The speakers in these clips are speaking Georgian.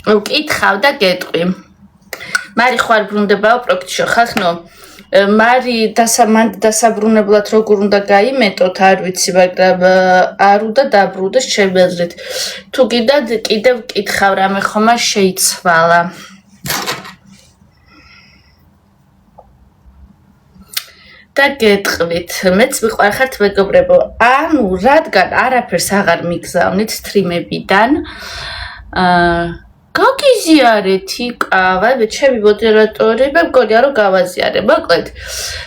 ვკითხავ და გეტყვი. მარი ხوار ბრუნდებაო პროექტში ხახნო. მარი დასაბრუნებლად როგორ უნდა გაიმეტოთ, არ ვიცი, მაგრამ არ უნდა დაბრუნდეს ჩემი აზრით. თუ კიდევ ვკითხავ რამე ხომა შეიცვალა. და გეტყვით, მეც მიყვარხართ მეგობრებო. ანუ რადგან არაფერს აღარ მიგზავნით სტრიმებიდან, გაგიზიარეთ იკავა, ჩემი მოდერატორი, მე მგონია რომ გავაზიარე. მოკლედ,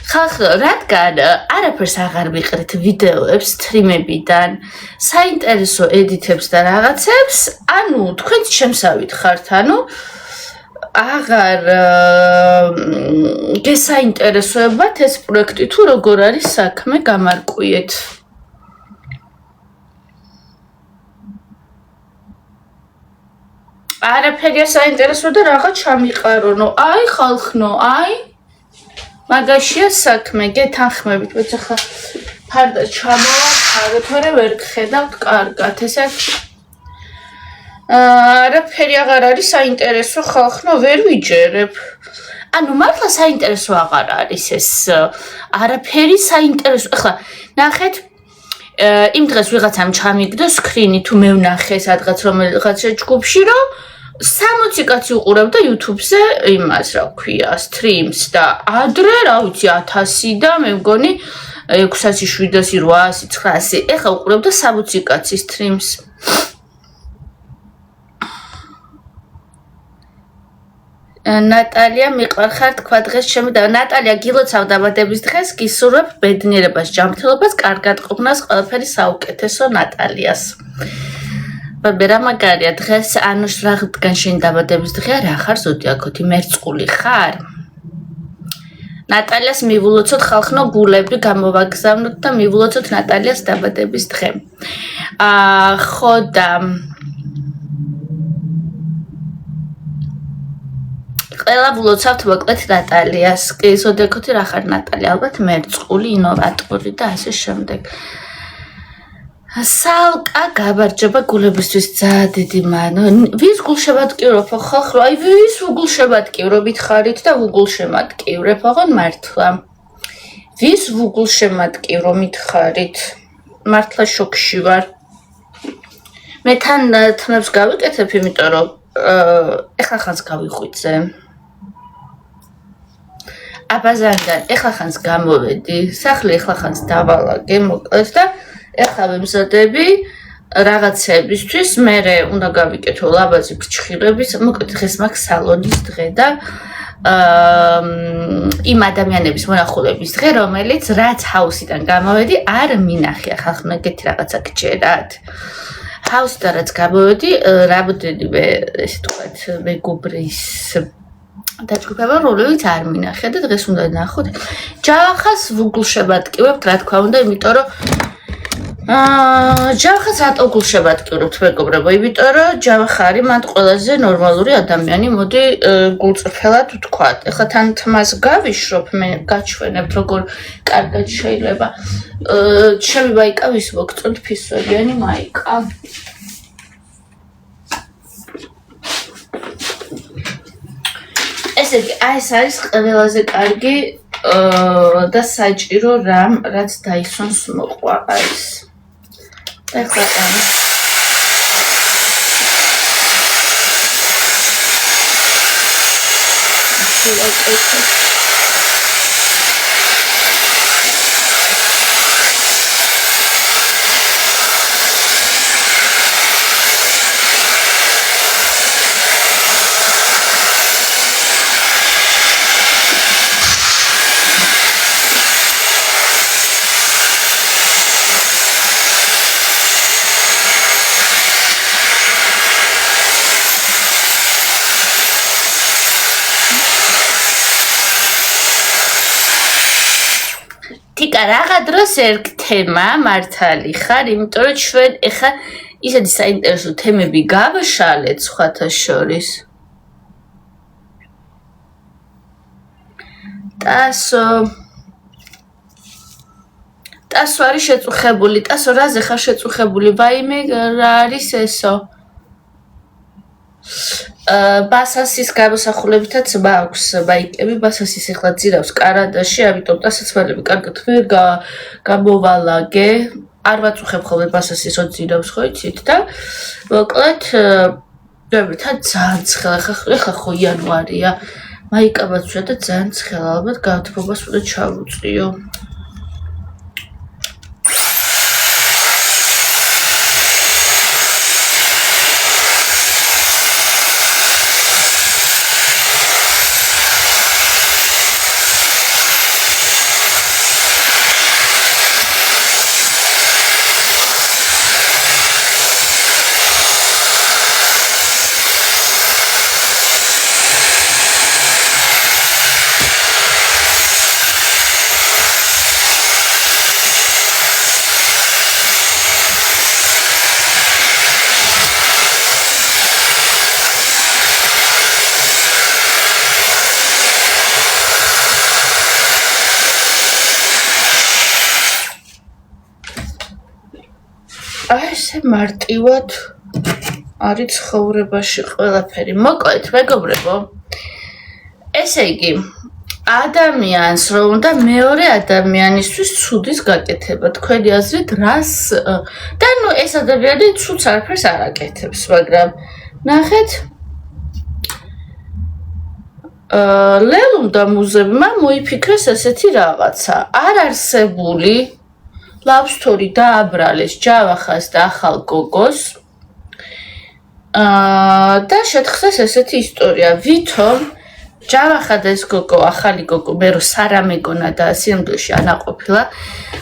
ხალხო, რადგან არაფერს აღარ მიყრით ვიდეოებს სტრიმებიდან, საინტერესო ედიტებს და რაღაცებს, ანუ თქვენც შემსავით ხართ, ანუ აღარ გესაინტერესოებათ ეს პროექტი თუ როგორ არის საქმე, გამარკვიეთ. არაფერია საინტერესო და რაღაც ჩამიყარონო. აი ხალხნო, აი მაგაშია საქმე, გეთანხმებით, ვეც ახლა ფარდა ჩამოვაფარე, თორე ვერ გხედავთ კარგად, ესე არაფერი აღარ არის საინტერესო ხალხნო, ვერ ვიჯერებ. ანუ მართლა საინტერესო აღარ არის ეს, არაფერი საინტერესო. ახლა ნახეთ, იმ დღეს ვიღაცამ ჩამიგდო სკრინი, თუ მე ვნახე სადღაც რომელიღაც ჯგუფში, რომ 60 კაცი უყურებდა YouTube-ზე იმას, რა ქვია, სტრიმს და ადრე, რა ვიცი, 1000 და მე მგონი 600, 700, 800, 900. ეხლა უყურებდა 60 კაცი სტრიმს. ნატალია მიყვარხარ თქვა დღეს ჩემი და ნატალია გილოცავ დაბადების დღეს, გისურვებ ბედნიერებას, ჯანმრთელობას, კარგად ყოფნას, ყველაფერი საუკეთესო ნატალიას. ბერა მაგარია დღეს ანუ რადგან შენ დაბადების დღეა, რა ხარ ზოდიაქოთი, მერწყული ხარ? ნატალიას მივულოცოთ ხალხნო გულები, გამოვაგზავნოთ და მივულოცოთ ნატალიას დაბადების დღე. ხო და ყველა ვულოცავთ მოკლედ ნატალიას. კი, ზოდიაქოთი რა ხარ ნატალია? ალბათ მერწყული, ინოვატორი და ასე შემდეგ. სალკა გაბარჯობა გულებისთვის ძალიან დიდი მადლობა. ვის გულშემატკივრობო ხალხო? აი ვის უგულშემატკივრობით ხარით და უგულშემატკივრებ აღარ მართლა. ვის უგულშემატკივრობით ხარით? მართლა შოქში ვარ. მე თან თმებს გავიკეთებ, იმიტომ რომ ეხლა ხანს გავიხვიძე. აბაზარიდან ეხლა ხანს გამოვედი, სახლი ეხლა ხანს დავალაგე, მოკლედ და ეხლა ვემზადები რაღაცებისთვის, მე უნდა გავიკეთო ლაბაზი ფრჩხილების, მოკლედ დღეს მაქვს სალონის დღე და იმ ადამიანების მონახულების დღე, რომელიც რაც ჰაუსიდან გამოვედი, არ მინახია ხალხო, ეგეთი რაღაცა გჯერათ. ჰაუსიდან რაც გამოვედი, რამოდენიმე ესე თქვათ მეგობრის დაჯგუფება, რომლებიც არ მინახია და დღეს უნდა ნახოთ. ჯავახას ვუგულშემატკივრებთ, რა თქმა უნდა, იმიტომ რომ ჯავახას რატო ვუგულშემატკივრებთ მეგობრებო? იმიტომ რომ ჯავახა არის მანდ ყველაზე ნორმალური ადამიანი, მოდი გულწრფელად ვთქვათ. ეხლა თან თმას გავიშრობ, მე გაჩვენებთ როგორ კარგად შეიძლება. ჩემი მაიკა ვის მოგწონთ ფისვებიანი მაიკა. ესე იგი, აი ეს არის ყველაზე კარგი და საჭირო რამ, რაც დაისონს მოყვა არის. ეხლა თიკა რაღა დროს ერგთემა მართალი ხარ, იმიტომ რომ ჩვენ ეხა ისეთი საინტერესო თემები გავშალეთ სხვათა შორის. ტასო არის შეწუხებული, ტასო რაზე ხარ შეწუხებული? ვაიმე რა არის ესო? ბასასის გამოსახულებითაც მაქვს მაიკები, ბასასის ეხლა ძირავს კანადაში, ამიტომ დასაცმელები კარგად ვერ გამოვალაგე. არ ვაწუხებ ხოლმე ბასასის რო ძირავს, ხო იცით და მოკლედ თან ძალიან ცხელ, ეხლა ხო იანვარია. მაიკაბაც ვშვა და ძალიან ცხელ, ალბათ გათბობას უნდა ჩავუწიო. აი ესე მარტივად არის ცხოვრებაში ყველაფერი. მოკლედ, მეგობრებო, ესე იგი, ადამიანს რომ უნდა მეორე ადამიანისთვის ცუდის გაკეთება, თქვენი აზრით, რას და ნუ ეს ადამიანი ცუდს არაფერს არ აკეთებს, მაგრამ ნახეთ, ლელუმ და მუზებმა მოიფიქრეს ესეთი რაღაცა, არ არსებული love story დააბრალეს ჯავახას და ახალ გოგოს და შეთხსეს ესეთი ისტორია, ვითომ ჯავახა და ეს გოგო, ახალი გოგო, მე რო სარა მეგონა და სინამდვილეში ანა ყოფილა,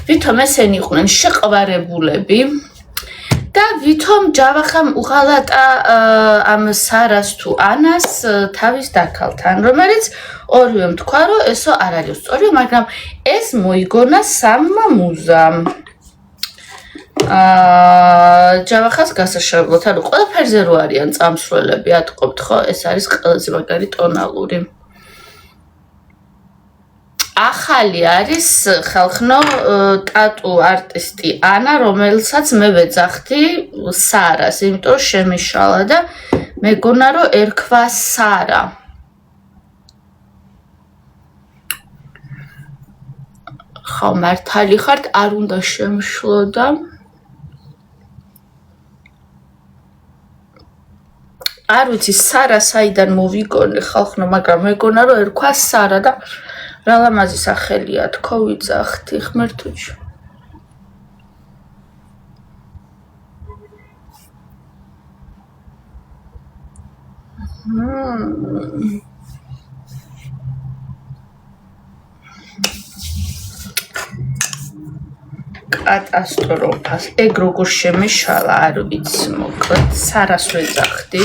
ვითომ ესენი იყვნენ შეყვარებულები და ვითომ ჯავახამ უღალატა ამ სარას თუ ანას თავის დაქალთან, რომელიც ორივემ თქვა, რომ ესო არ არის სწორი, მაგრამ ეს მოიგონა სამმა მუზამ. ჯავახას გასაშრებლად, ანუ ყველაფერზე რო არიან წამსვლელები, ატყობთ ხო, ეს არის ყველაზე მაგარი ტონალური. ახალი არის ხალხნო ტატუ არტისტი ანა, რომელსაც მე ვეძახდი სარას, იმიტომ რომ შემიშალა და მეგონა რომ ერქვა სარა. ხო, მართალი ხართ, არ უნდა შემშლოდა. არ ვიცი სარა საიდან მოვიგონე ხალხნო, მაგრამ მეგონა რომ ერქვა სარა და რა ლამაზი სახელია, თქო ვიძახდი ღმერთუჩი. კატასტროფას. ეგ როგორ შემეშალა, არ ვიცი, მოკლედ სარას ვეძახდი.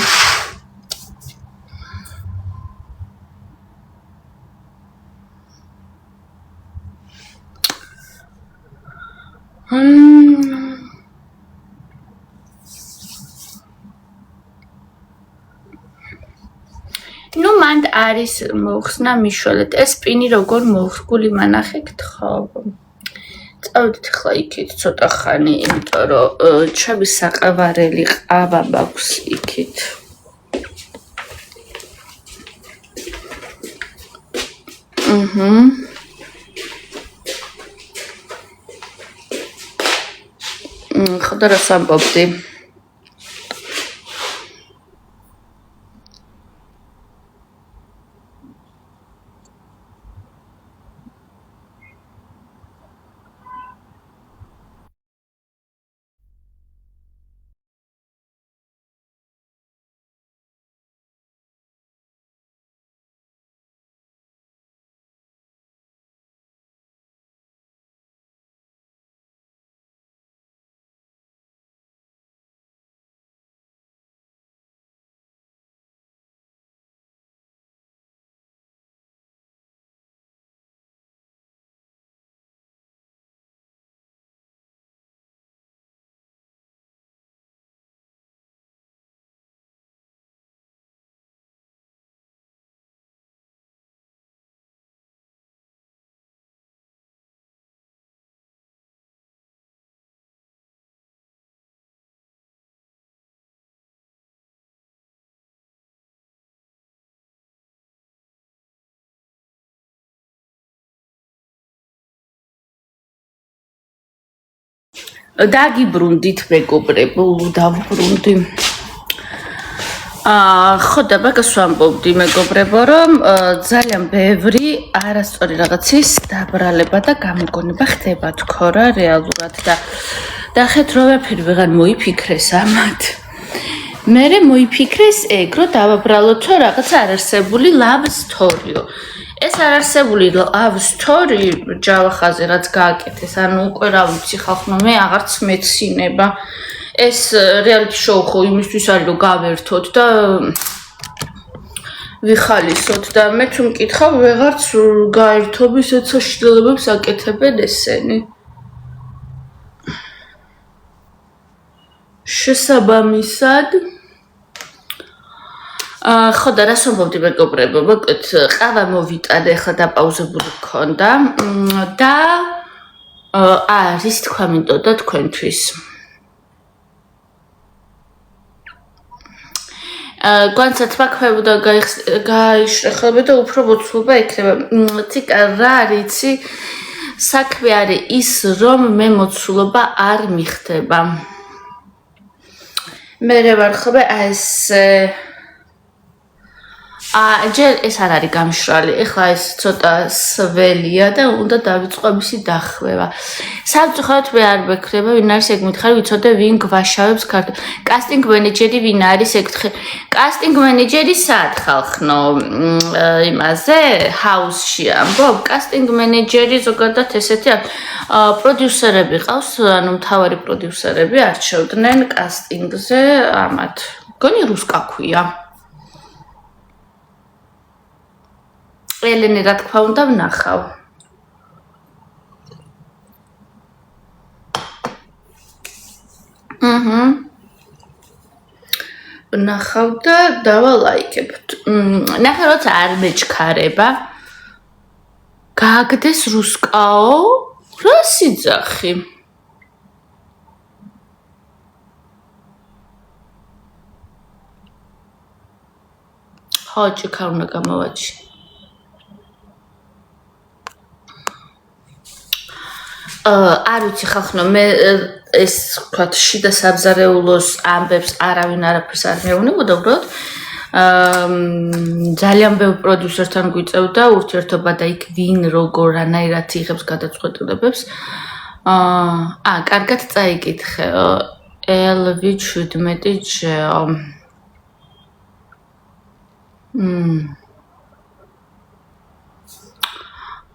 ნუ მანდ არის მოხსნა მიშველეთ. ეს პინი როგორ მოხსგული მანახე გთხოვ. წავედით ახლა იქით ცოტა ხანი, იმიტომ რომ ჩემი საყვარელი ყავა მაქვს იქით. ხოდა რას ამბობდი? დაგიბრუნდით მეგობრებო, დავბრუნდი. ხო და მაგას ვამბობდი მეგობრებო, რომ ძალიან ბევრი არასწორი რაღაცის დაბრალება და გამოგონება ხდება თქო რა რეალურად და ხეთ რომელი ვეღარ მოიფიქრეს ამათ. მერე მოიფიქრეს ეგ, რომ დავაბრალოთო რაღაც არარსებული love story-ო. ეს არარსებული love story ჯავახაზე რაც გააკეთეს, ანუ უკვე რა ვიცი ხალხმა მე აღარც მეცინება. ეს reality show ხო იმისთვის არის რომ გავერთოთ და ვიხალისოთ და მე თუ მკითხავ ვეღარც გაერთობის ეს საშინელებებს აკეთებენ ესენი. შესაბამისად ხო და რას ვამბობდი მეგობრებო, მოკლედ ყავა მოვიტანე, ახლა დაპაუზებული გქონდა და რის თქვა მინდოდა თქვენთვის. Განცად მაქვეუდა გაიშრეხება და უფრო მოცულობა ექნება. ციკა რა არიცი საქმე არის ის რომ მე მოცულობა არ მიხდება. მე ვარ ხობა ეს ჯერ ეს არ არის გამშრალი. ეხლა ეს ცოტა სველია და უნდა დავიწყო მისი დახვევა. სამწუხაროდ მე არ მეკრება ვინ არის ეგ მითხარი ვიცოდე ვინ გვაშავებს ქართულ. კასტინგ მენეჯერი ვინ არის ეგ თხე. კასტინგ მენეჯერი სად ხალხნო იმაზე ჰაუსში ამბობ. კასტინგ მენეჯერი ზოგადად ესეთი პროდიუსერები ყავს, ანუ მთავარი პროდიუსერები არჩევდნენ კასტინგზე ამათ. გონი რუსკაქვია. ელენე რა თქვა უნდა ვნახავ. ვნახავ და დავალაიკებ. ნახე როცა არ მეჩქარება. გააგდეს რუსკაო? რა სიძახი? ხო, ჭიქა უნდა გამოვაჩი. არ ვიცი ხალხნო მე ეს ვთქვათ შიდა საბზარეულოს ამბებს არავინ არაფერს არ მეუბნებოდა უბრალოდ ძალიან ბევრ პროდიუსერთან გვიწევდა ურთიერთობა და იქ ვინ როგორ რანაირად იღებს გადაწყვეტილებებს კარგად წაიკითხე LV17J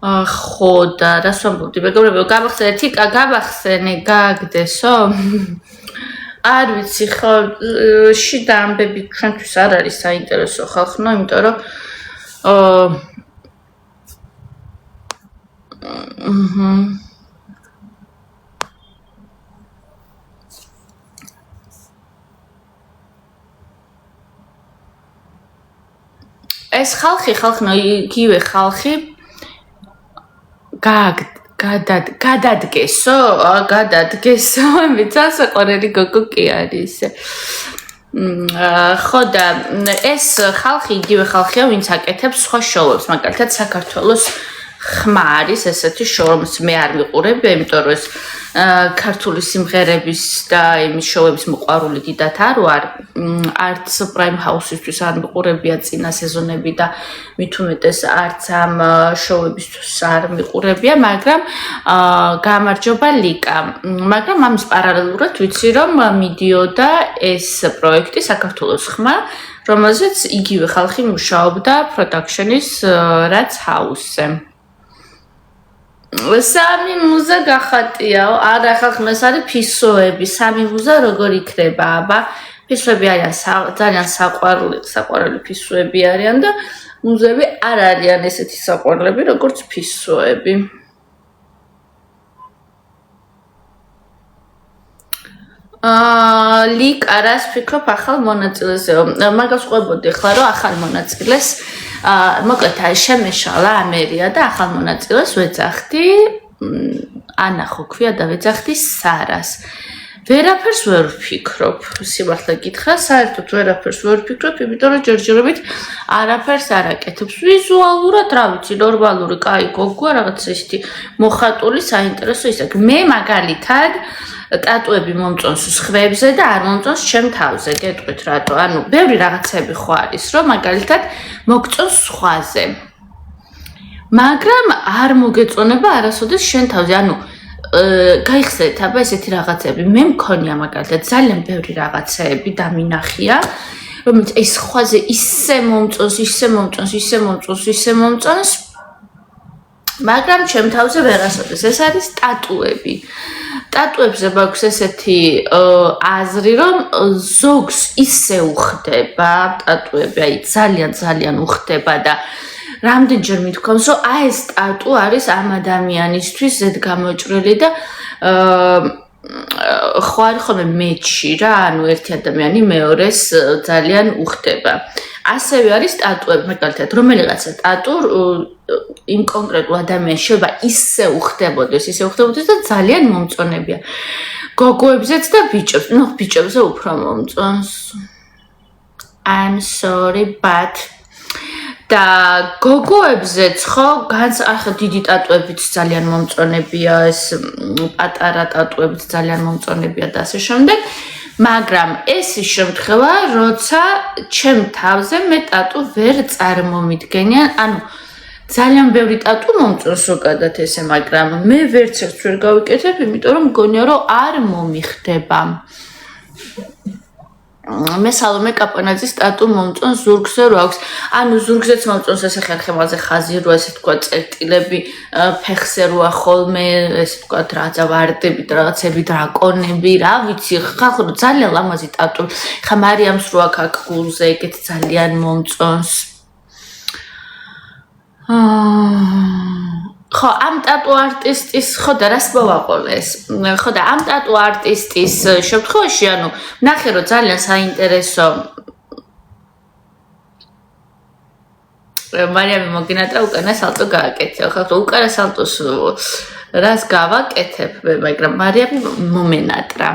ხო და რას ვამბობდი მეგობრებო გამახსენეთ იკა გამახსენე გააგდესო არ ვიცი ხო შიდა ამბები ჩვენთვის არ არის საინტერესო ხალხნო იმიტომ რომ ეს ხალხნო იგივე ხალხი გადადგესო მეც საყვარელი გოგო კი არის ხო და ეს ხალხი იგივე ხალხია ვინც აკეთებს სხვა შოუებს მაგალითად საქართველოს ხმა არის ესეთი შოუ რომელსაც მე არ მიყურებია იმიტომ რომ ეს ქართული სიმღერების და იმის შოუების მოყვარული დიდათ არ ვარ არც პრაიმ ჰაუსისთვის არ მიყურებია წინა სეზონები და მით უმეტეს არც ამ შოუებისთვის არ მიყურებია მაგრამ გამარჯობა ლიკა მაგრამ ამის პარალელურად ვიცი რომ მიდიოდა ეს პროექტი საქართველოს ხმა რომელზეც იგივე ხალხი მუშაობდა პროდაქშენის რაც ჰაუსზე სამი მუზა გახატიაო არა ხალხმა ეს არის ფისოები სამი მუზა როგორ იქნება აბა ფისოები არიან ძალიან საყვარელი ფისოები არიან და მუზები არ არიან ესეთი საყვარლები როგორც ფისოები ლიკა რას ფიქრობ ახალ მონაწილესეო მაგას ყვებოდი ახლა რომ ახალ მონაწილეს მოკლედ შემეშალა ამერია და ახალ მონაწილეს ვეძახდი ანა ხო ქვია და ვეძახდი სარას ვერაფერს ვერ ვფიქრობ, სიმართლე გითხრა, საერთოდ ვერაფერს ვერ ვფიქრობ, იმიტომ რომ ჯერჯერობით არაფერს არ აკეთებს. ვიზუალურად, რა ვიცი, ნორმალური, კაი გოგოა, რაღაც ისეთი მოხატული, საინტერესო ისე. მე მაგალითად ტატუები მომწონს სხვებზე და არ მომწონს ჩემ თავზე, გეტყვით რატო? ანუ ბევრი რაღაცები ხო არის, რომ მაგალითად მოგწონს სხვაზე. მაგრამ არ მოგეწონება არასოდეს შენ თავზე, ანუ გაიხსენეთ აბა ესეთი რაღაცები. მე მქონია მაგალითად ძალიან ბევრი რაღაცეები დამინახია, რომელიც ეს სხვაზე ისე მომწონს, მაგრამ ჩემ თავზე ვერასოდეს. ეს არის ტატუები. ტატუებზე მაქვს ესეთი აზრი, რომ ზოგს ისე უხდება ტატუები, აი ძალიან უხდება და რამდენჯერ მithქვამს, რომ აი ეს ტატუ არის ამ ადამიანისთვის ზედგამოჭრილი და ხო არის ხოლმე მეჩი რა, ანუ ერთი ადამიანი მეორეს ძალიან უხდება. ასევე არის ტატუები, მაგალითად, რომელიღაცა ტატუ იმ კონკრეტულ ადამიანს შეიძლება ისე უხდებოდეს და ძალიან მომწონებია. გოგოებზეც და ბიჭებს, ну, ბიჭებზე უფრო მომწონს. I'm sorry, but და გოგოებზეც ხო ახლა დიდი ტატუებიც ძალიან მომწონებია, ეს პატარა ტატუებიც ძალიან მომწონებია და ასე შემდეგ. მაგრამ ეს ის შემთხვევა, როცა ჩემ თავზე მე ტატუ ვერ წარმომიდგენია, ანუ ძალიან ბევრი ტატუ მომწონს ზოგადად ესე, მაგრამ მე ვერც ერთს ვერ გავიკეთებ, იმიტომ რომ მგონია რომ არ მომიხდება. მე სალომე კაპონაძის ტატუ მომწონს ზურგზე რო აქვს. ანუ ზურგზეც მომწონს ესე ხერხემალზე ხაზი რო ესე თქვა წერტილები, ფეხზე როა ხოლმე ესე თქვა რაღაცა ვარდები და რაღაცები დრაკონები, რა ვიცი, ხალხო ძალიან ლამაზი ტატუ. ხა მარიამს რო აქ გულზე ეგეთ ძალიან მომწონს. ხო, ამ ტატუ არტისტის ხო და რას მოვაყოლეს? ხო და ამ ტატუ არტისტის შემთხვევაში, ანუ ნახე რომ ძალიან საინტერესო მარიამი მოგინატრა უკანა სალტო გააკეთე. ხო, უკანა სალტოს რას გავაკეთებ მე, მაგრამ მარიამი მომენატრა.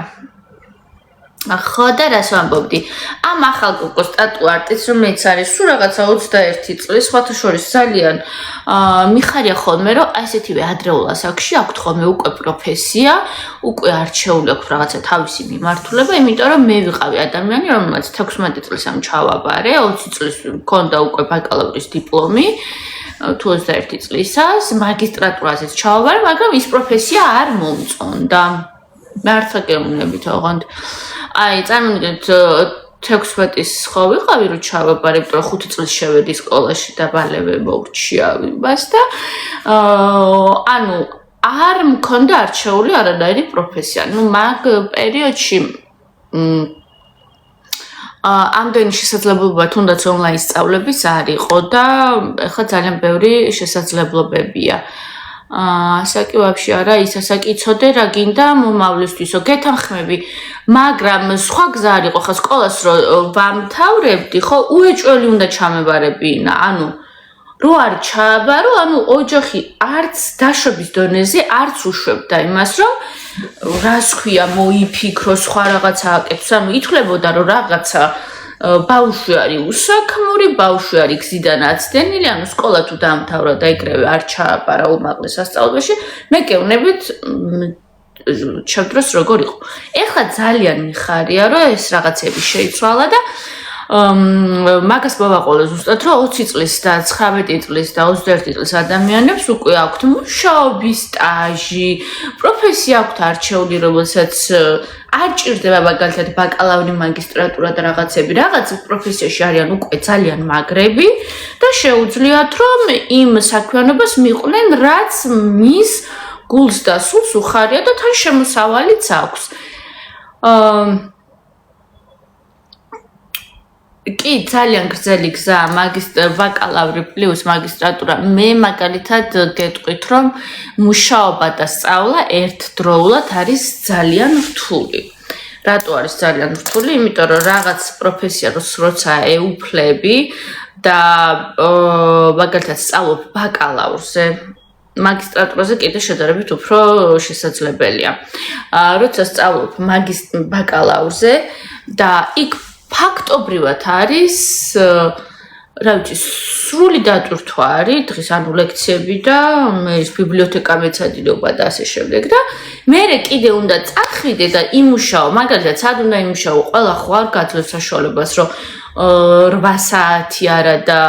ხო და რას ვამბობდი? ამ ახალ გოგოს ტატუ არტისტს რომელიც არის სულ რაღაცა 21 წლის, სხვათა შორის ძალიან მიხარია ხოლმე, რომ ესეთივე ადრეულ ასაკში აქვთ ხოლმე უკვე პროფესია, უკვე არჩეული აქვს რაღაცა თავისი მიმართულება, იმიტომ რომ მე ვიყავი ადამიანი, რომელმაც 16 წლის ამ ჩავაბარე, 20 წლის მქონდა უკვე ბაკალავრის დიპლომი. თუ 21 წლისას მაგისტრატურაზეც ჩავაბარე, მაგრამ ის პროფესია არ მომწონდა. მართლა გეუბნებით ოღონდ. აი, წარმოგიდგენთ 16-ის ხო ვიყავი რომ ჩავაბარე, იმიტომ რომ 5 წლის შევედი სკოლაში და ბალევე მოვრჩია იმას და ანუ არ მქონდა არჩეული არანაირი პროფესია. ნუ მაგ პერიოდში ამდენი შესაძლებლობა თუნდაც ონლაინ სწავლების არ იყო და ეხლა ძალიან ბევრი შესაძლებლობებია. ასაკი ვაფშე არა, ის ასაკი იცოდე რა გინდა მომავლისთვისო, გეთანხმები, მაგრამ სხვა გზა არ იყო, ხა სკოლას რო ვამთავრებდი, ხო, უეჭველი უნდა ჩამებარებინა, ანუ რო არ ჩააბარო, ანუ ოჯახი არც დაშვების დონეზე არც უშვებდა იმას, რომ რას ქვია მოიფიქრო, სხვა რაღაცა აკეთოს, ანუ ითვლებოდა რომ რაღაცა ბავშვი არის უსაქმური, ბავშვი არის გზიდან აცდენილი, ანუ სკოლა თუ დაამთავრა და ეგრევე არ ჩააბარა უმაღლეს სასწავლებელში, მე გეუბნებით ჩემ დროს როგორ იყო. ეხლა ძალიან მიხარია, რომ ეს რაღაცები შეიცვალა და მაგას მოვაყოლე ზუსტად, რომ 20 წლის და 19 წლის და 21 წლის ადამიანებს უკვე აქვთ მუშაობის სტაჟი, პროფესია აქვთ არჩეული, რომელსაც არ ჭირდება მაგალითად ბაკალავრი, მაგისტრატურა და რაღაცები, რაღაც პროფესიაში არიან უკვე ძალიან მაგრები და შეუძლიათ რომ იმ საქმიანობას მიყვნენ, რაც მის გულს და სულს უხარია და თან შემოსავალიც აქვს. კი, ძალიან გრძელი გზა ბაკალავრი პლუს მაგისტრატურა. მე მაგალითად გეტყვით, რომ მუშაობა და სწავლა ერთდროულად არის ძალიან რთული. რატო არის ძალიან რთული? იმიტომ რომ რაღაც პროფესია როცა ეუფლები და მაგალითად სწავლობ ბაკალავრზე, მაგისტრატურაზე კიდე შედარებით უფრო შესაძლებელია. როცა სწავლობ ბაკალავრზე და იქ ფაქტობრივად არის რა ვიცი, სრული დატვირთვა არის დღის ლექციები და ეს ბიბლიოთეკა მეცადინეობა და ასე შემდეგ და მე კიდე უნდა წახვიდე და იმუშაო, მაგალითად, სად უნდა იმუშაო, ყველა ხო არ გაძლევს საშუალებას, რომ 8 საათი არა და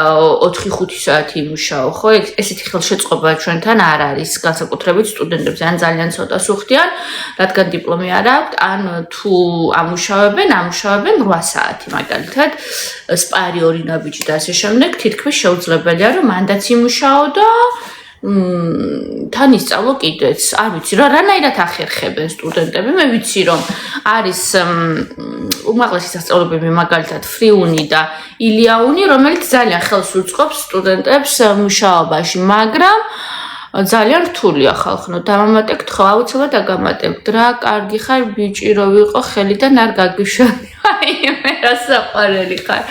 4-5 საათი იმუშაო, ხო? ესეთი ხელშეწყობა ჩვენთან არ არის, განსაკუთრებით სტუდენტებზე, ან ძალიან ცოტა სუხდიან, რადგან დიპლომი არ აქვთ, ან თუ ამუშავებენ 8 საათი, მაგალითად, სპარი 2 ნაბიჯი და ასე შემდეგ, თითქმის შეუძლებელია, რომ მანდაც იმუშაო და თან ისწავლო კიდეც. არ ვიცი, რანაირად ახერხებენ სტუდენტები, მე ვიცი, რომ არის უმაღლესი სასწავლებელი მაგალითად ფრიუნი და ილიაუნი, რომელიც ძალიან ხელს უწყობს სტუდენტებს მუშაობაში, მაგრამ ძალიან რთულია ხალხო, დამამატებთ ხო, აუცილებლად დაგამატებთ რა, კარგი ხარ ბიჭი, რო ვიყო ხელიდან არ გაგიშვები. აი, მე რა საყვარელი ხარ.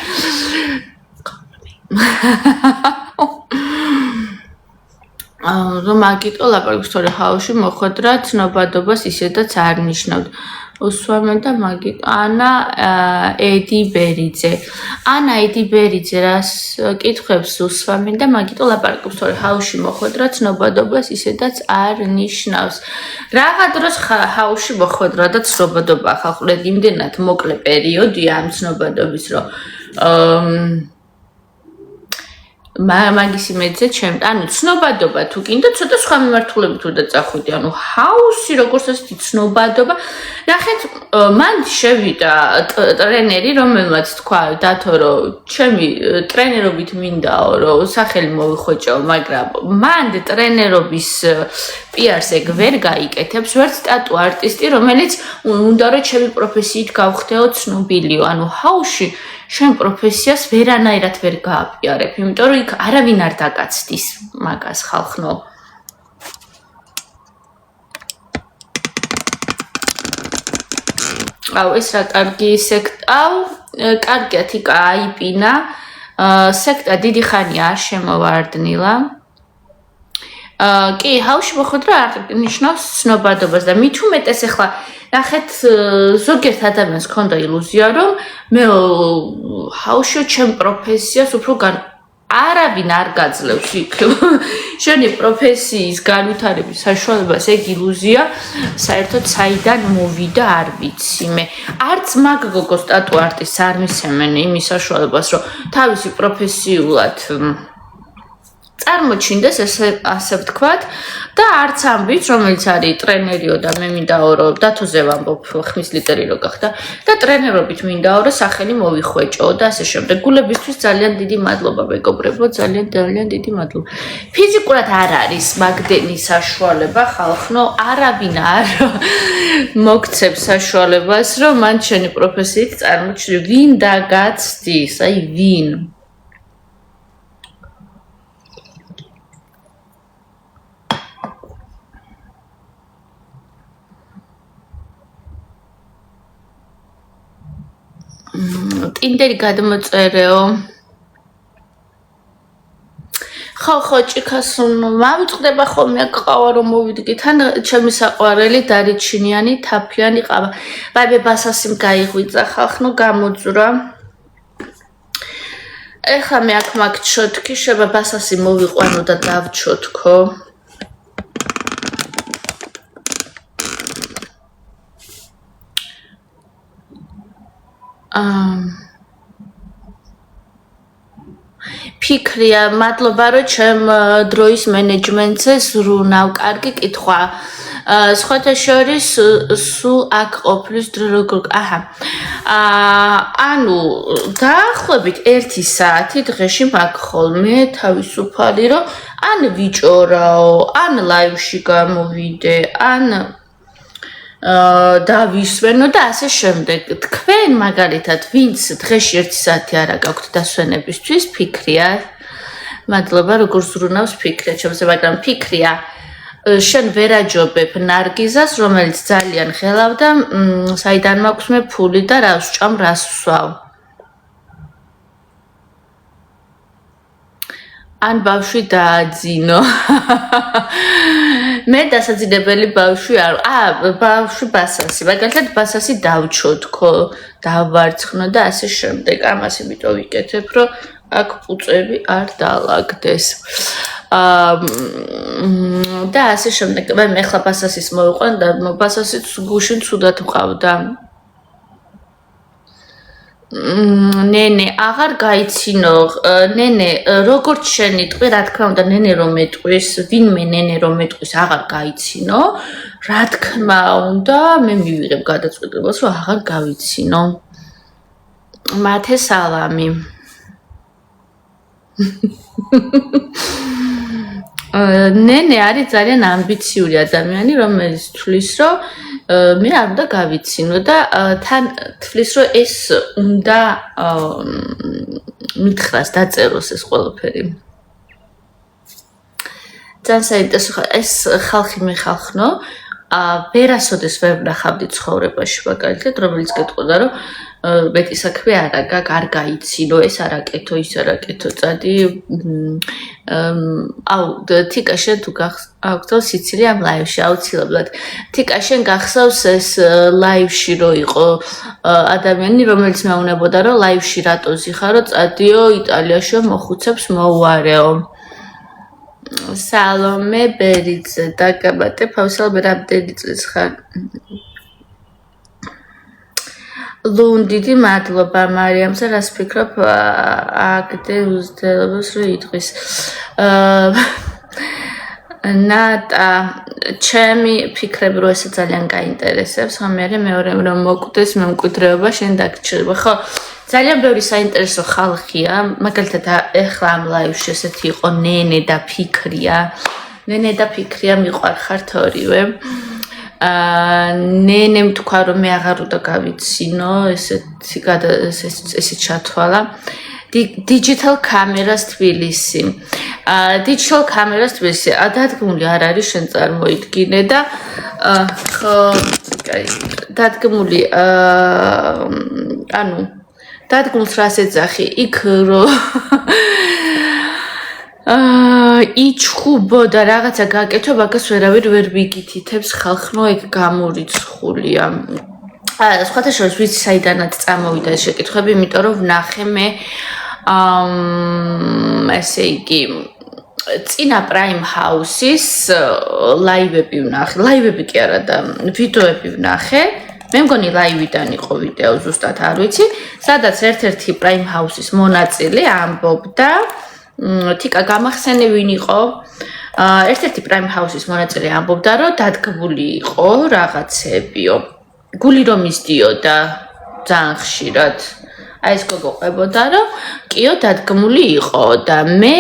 რომ აგიტო ლაპარაკობს თორე ხალხში მოხვედრა ცნობადობას ისედაც არ ნიშნავთ. უსვამენ და მაგიტო ანა ედი ბერიძე. ანა ედი ბერიძე რას კითხებს უსვამენ და მაგიტო ლაპარაკობს თორე ხალხში მოხვედრა ცნობადობას ისედაც არ ნიშნავს. რაღა დროს ხალხში მოხვედრა და ცნობადობა ხალხო იმდენად მოკლე პერიოდია ამ ცნობადობის რომ მაგის იმედზე ჩემ ანუ ცნობადობა თუ კიდე ცოტა სხვა მიმართულებით უნდა წახვიდე ანუ ჰაუსი როგორც ასეთი ცნობადობა ნახეთ მან შევიდა ტრენერი რომელმაც თქვა დათო რომ ჩემი ტრენერობით მინდაო რომ სახელი მოვიხვეჭაო მაგრამ მან ტრენერობის პიარს ეგ ვერ გაიკეთებს ვერც სტატუ არტისტი რომელიც უნდა რომ ჩემი პროფესიით გავხდეო ცნობილიო ანუ ჰაუსში შენ პროფესიას ვერანაირად ვერ გააპიარებ, იმიტომ რომ იქ არავინ არ დაგაცდის მაგას ხალხნო. აუ ეს რა კარგი სექტაო, კარგიათ იქ აიპინა, სექტა დიდი ხანია არ შემოვარდნილა. კი, ჰაუსში მოხვედრა არ ნიშნავს ცნობადობას და მით უმეტეს ახლა ნახეთ ზოგიერთ ადამიანს ქონდა ილუზია რომ მე ჰაუსში ჩემ პროფესიას უფრო არავინ არ გაძლევს იქ შენი პროფესიის განვითარების საშუალებას ეგ ილუზია საერთოდ საიდან მოვიდა არ ვიცი მე არც მაგ გოგო სტატუ არტისტს არ მისცემენ იმის საშუალებას რომ თავისი პროფესიულად წარმოჩინდეს ასე ვთქვათ და არც ამბიც რომელიც არის ტრენერიო და მე მინდაო რომ დათოზე ვამბობ ხმის ლიდერი რო გახდა და ტრენერობით მინდაო რომ სახელი მოვიხვეჭო და ასე შემდეგ გულებისთვის ძალიან დიდი მადლობა მეგობრებო ძალიან დიდი მადლობა ფიზიკურად არ არის მაგდენი საშუალება ხალხნო არავინ არ მოგცემს საშუალებას რომ მან შენი პროფესიით წარმოჩინო ვინ დაგაცდის აი ვინ ტინდერი გადმოწერეო ხო ჭიქას მავიწყდება ხოლმე ყავა რომ მოვიდგი თან ჩემი საყვარელი დარიჩინიანი თაფლიანი ყავა ვაიბე ბასასიმ გაიღვიძა ხალხნო გამოძვრა ეხლა მე აქ მაგ ჩოტკი შევა ბასასი მოვიყვანო და დავჩოტკო ფიქრია მადლობა რომ ჩემ დროის მენეჯმენტზე ზრუნავ კარგი კითხვა სხვათა შორის სულ აქ ყოფნის დრო როგორ აჰა ანუ დაახლოებით 1 საათი დღეში მაგ ხოლმე თავისუფალი რომ ან ვიჭორაო ან ლაივში გამოვიდე ან დავისვენო და ასე შემდეგ. თქვენ მაგალითად ვინც დღეში 1 საათი არა გაქვთ დასვენებისთვის ფიქრია. მადლობა როგორ ზრუნავს ფიქრია, ჩემზე მაგრამ ფიქრია შენ ვერ აჯობებ ნარგიზას, რომელიც ძალიან ხელავდა, საიდან მაქვს მე ფული და რას ვჭამ, რას ვსვავ. ან ბავშვი დააძინო. მე დასაძინებელი ბავშვი არ ბავშვი ბასასი. მაგალითად ბასასი დავჩოთქო, დავარცხნო და ასე შემდეგ. ამას იმიტომ ვიკეთებ, რომ აქ პუწები არ დაალაგდეს. და ასე შემდეგ. მე ხლა ბასასის მოვიყვან და ბასასიც გუშინ ცუდად ვყავდა. ნენე, აღარ გაიცინო. ნენე, როგორც შენი ტყვი, რა თქმა უნდა, ნენე რომ მეტყვის, ვინმე ნენე რომ მეტყვის, აღარ გაიცინო. რა თქმა უნდა, მე მივიღებ გადაწყვეტილებას, რომ აღარ გავიცინო. მათე სალამი. ნენე არის ძალიან ამბიციური ადამიანი, რომელიც თვლის, რომ მე არ უნდა გავიცინო და თან თვლის, რომ ეს უნდა მითხრას, დაწეროს ეს ყველაფერი. ძალიან საინტერესო ეს ხალხი მეხალხნო, ვერასოდეს ვერ ვნახავდი ცხოვრებაში მაგალითად, რომელიც გეტყოდა, რომ მეტი საქმე არა გაქვს, არ გაიცინო, ეს არ აკეთო, ის არ აკეთო, წადი თიკა შენ თუ გახსოვს სიცილი ამ ლაივში აუცილებლად. თიკა შენ გახსოვს ეს ლაივში რო იყო ადამიანი, რომელიც მეუბნებოდა, რომ ლაივში რატო ზიხარო, წადიო იტალიაში მოხუცებს მოუარეო. სალომე ბერიძე დაგაბატე ფავსალ რამდენი წლის ხარ? ლუნდიდი მადლობა მარიამზე, რას ფიქრობ აგდე უზრდელობას რო იტყვის. ნატა, ჩემი ფიქრები რო ესე ძალიან გაინტერესებს, ხომ მეორე რომ მოკვდეს მემკვიდრეობა შენ დაგჭირება. ხო, ძალიან ბევრი საინტერესო ხალხია, მაგალითად ეხლა ამ ლაივში ესეთი იყო ნენე და ფიქრია. ნენე და ფიქრია მიყვარხართ ორივე. ნენემ თქვა რომ მე აღარ უნდა გავიცინო, ესე ჩათვალა. Digital cameras თბილისი. Digital cameras თბილისი. დადგმული არ არის შენ წარმოიდგინე და ხო, დადგმული ანუ დადგმულს რას ეძახი? იქ რო იჩხუბო და რაღაცა გაკეთო, მაგას ვერავინ ვერ ვიგითითებს ხალხნო ეგ გამორიცხულია. სხვათა შორის ვიცი საიდანაც წამოვიდა ეს შეკითხვები, იმიტომ რომ ვნახე მე ესე იგი წინა Prime House-ის ლაივები ვნახე, ლაივები კი არა და ვიდეოები ვნახე. მე მგონი ლაივიდან იყო ვიდეო, ზუსტად არ ვიცი, სადაც ერთ-ერთი Prime House-ის მონაწილე ამბობდა თიკა გამახსენე ვინ იყო? ერთ-ერთი Prime House-ის მონაწილე ამბობდა, რომ დადგმული იყო რაღაცებიო. გული რომ ისდიოდა ძალიან ხშირად. აი ეს გოგო ყვებოდა, რომ კიო დადგმული იყო და მე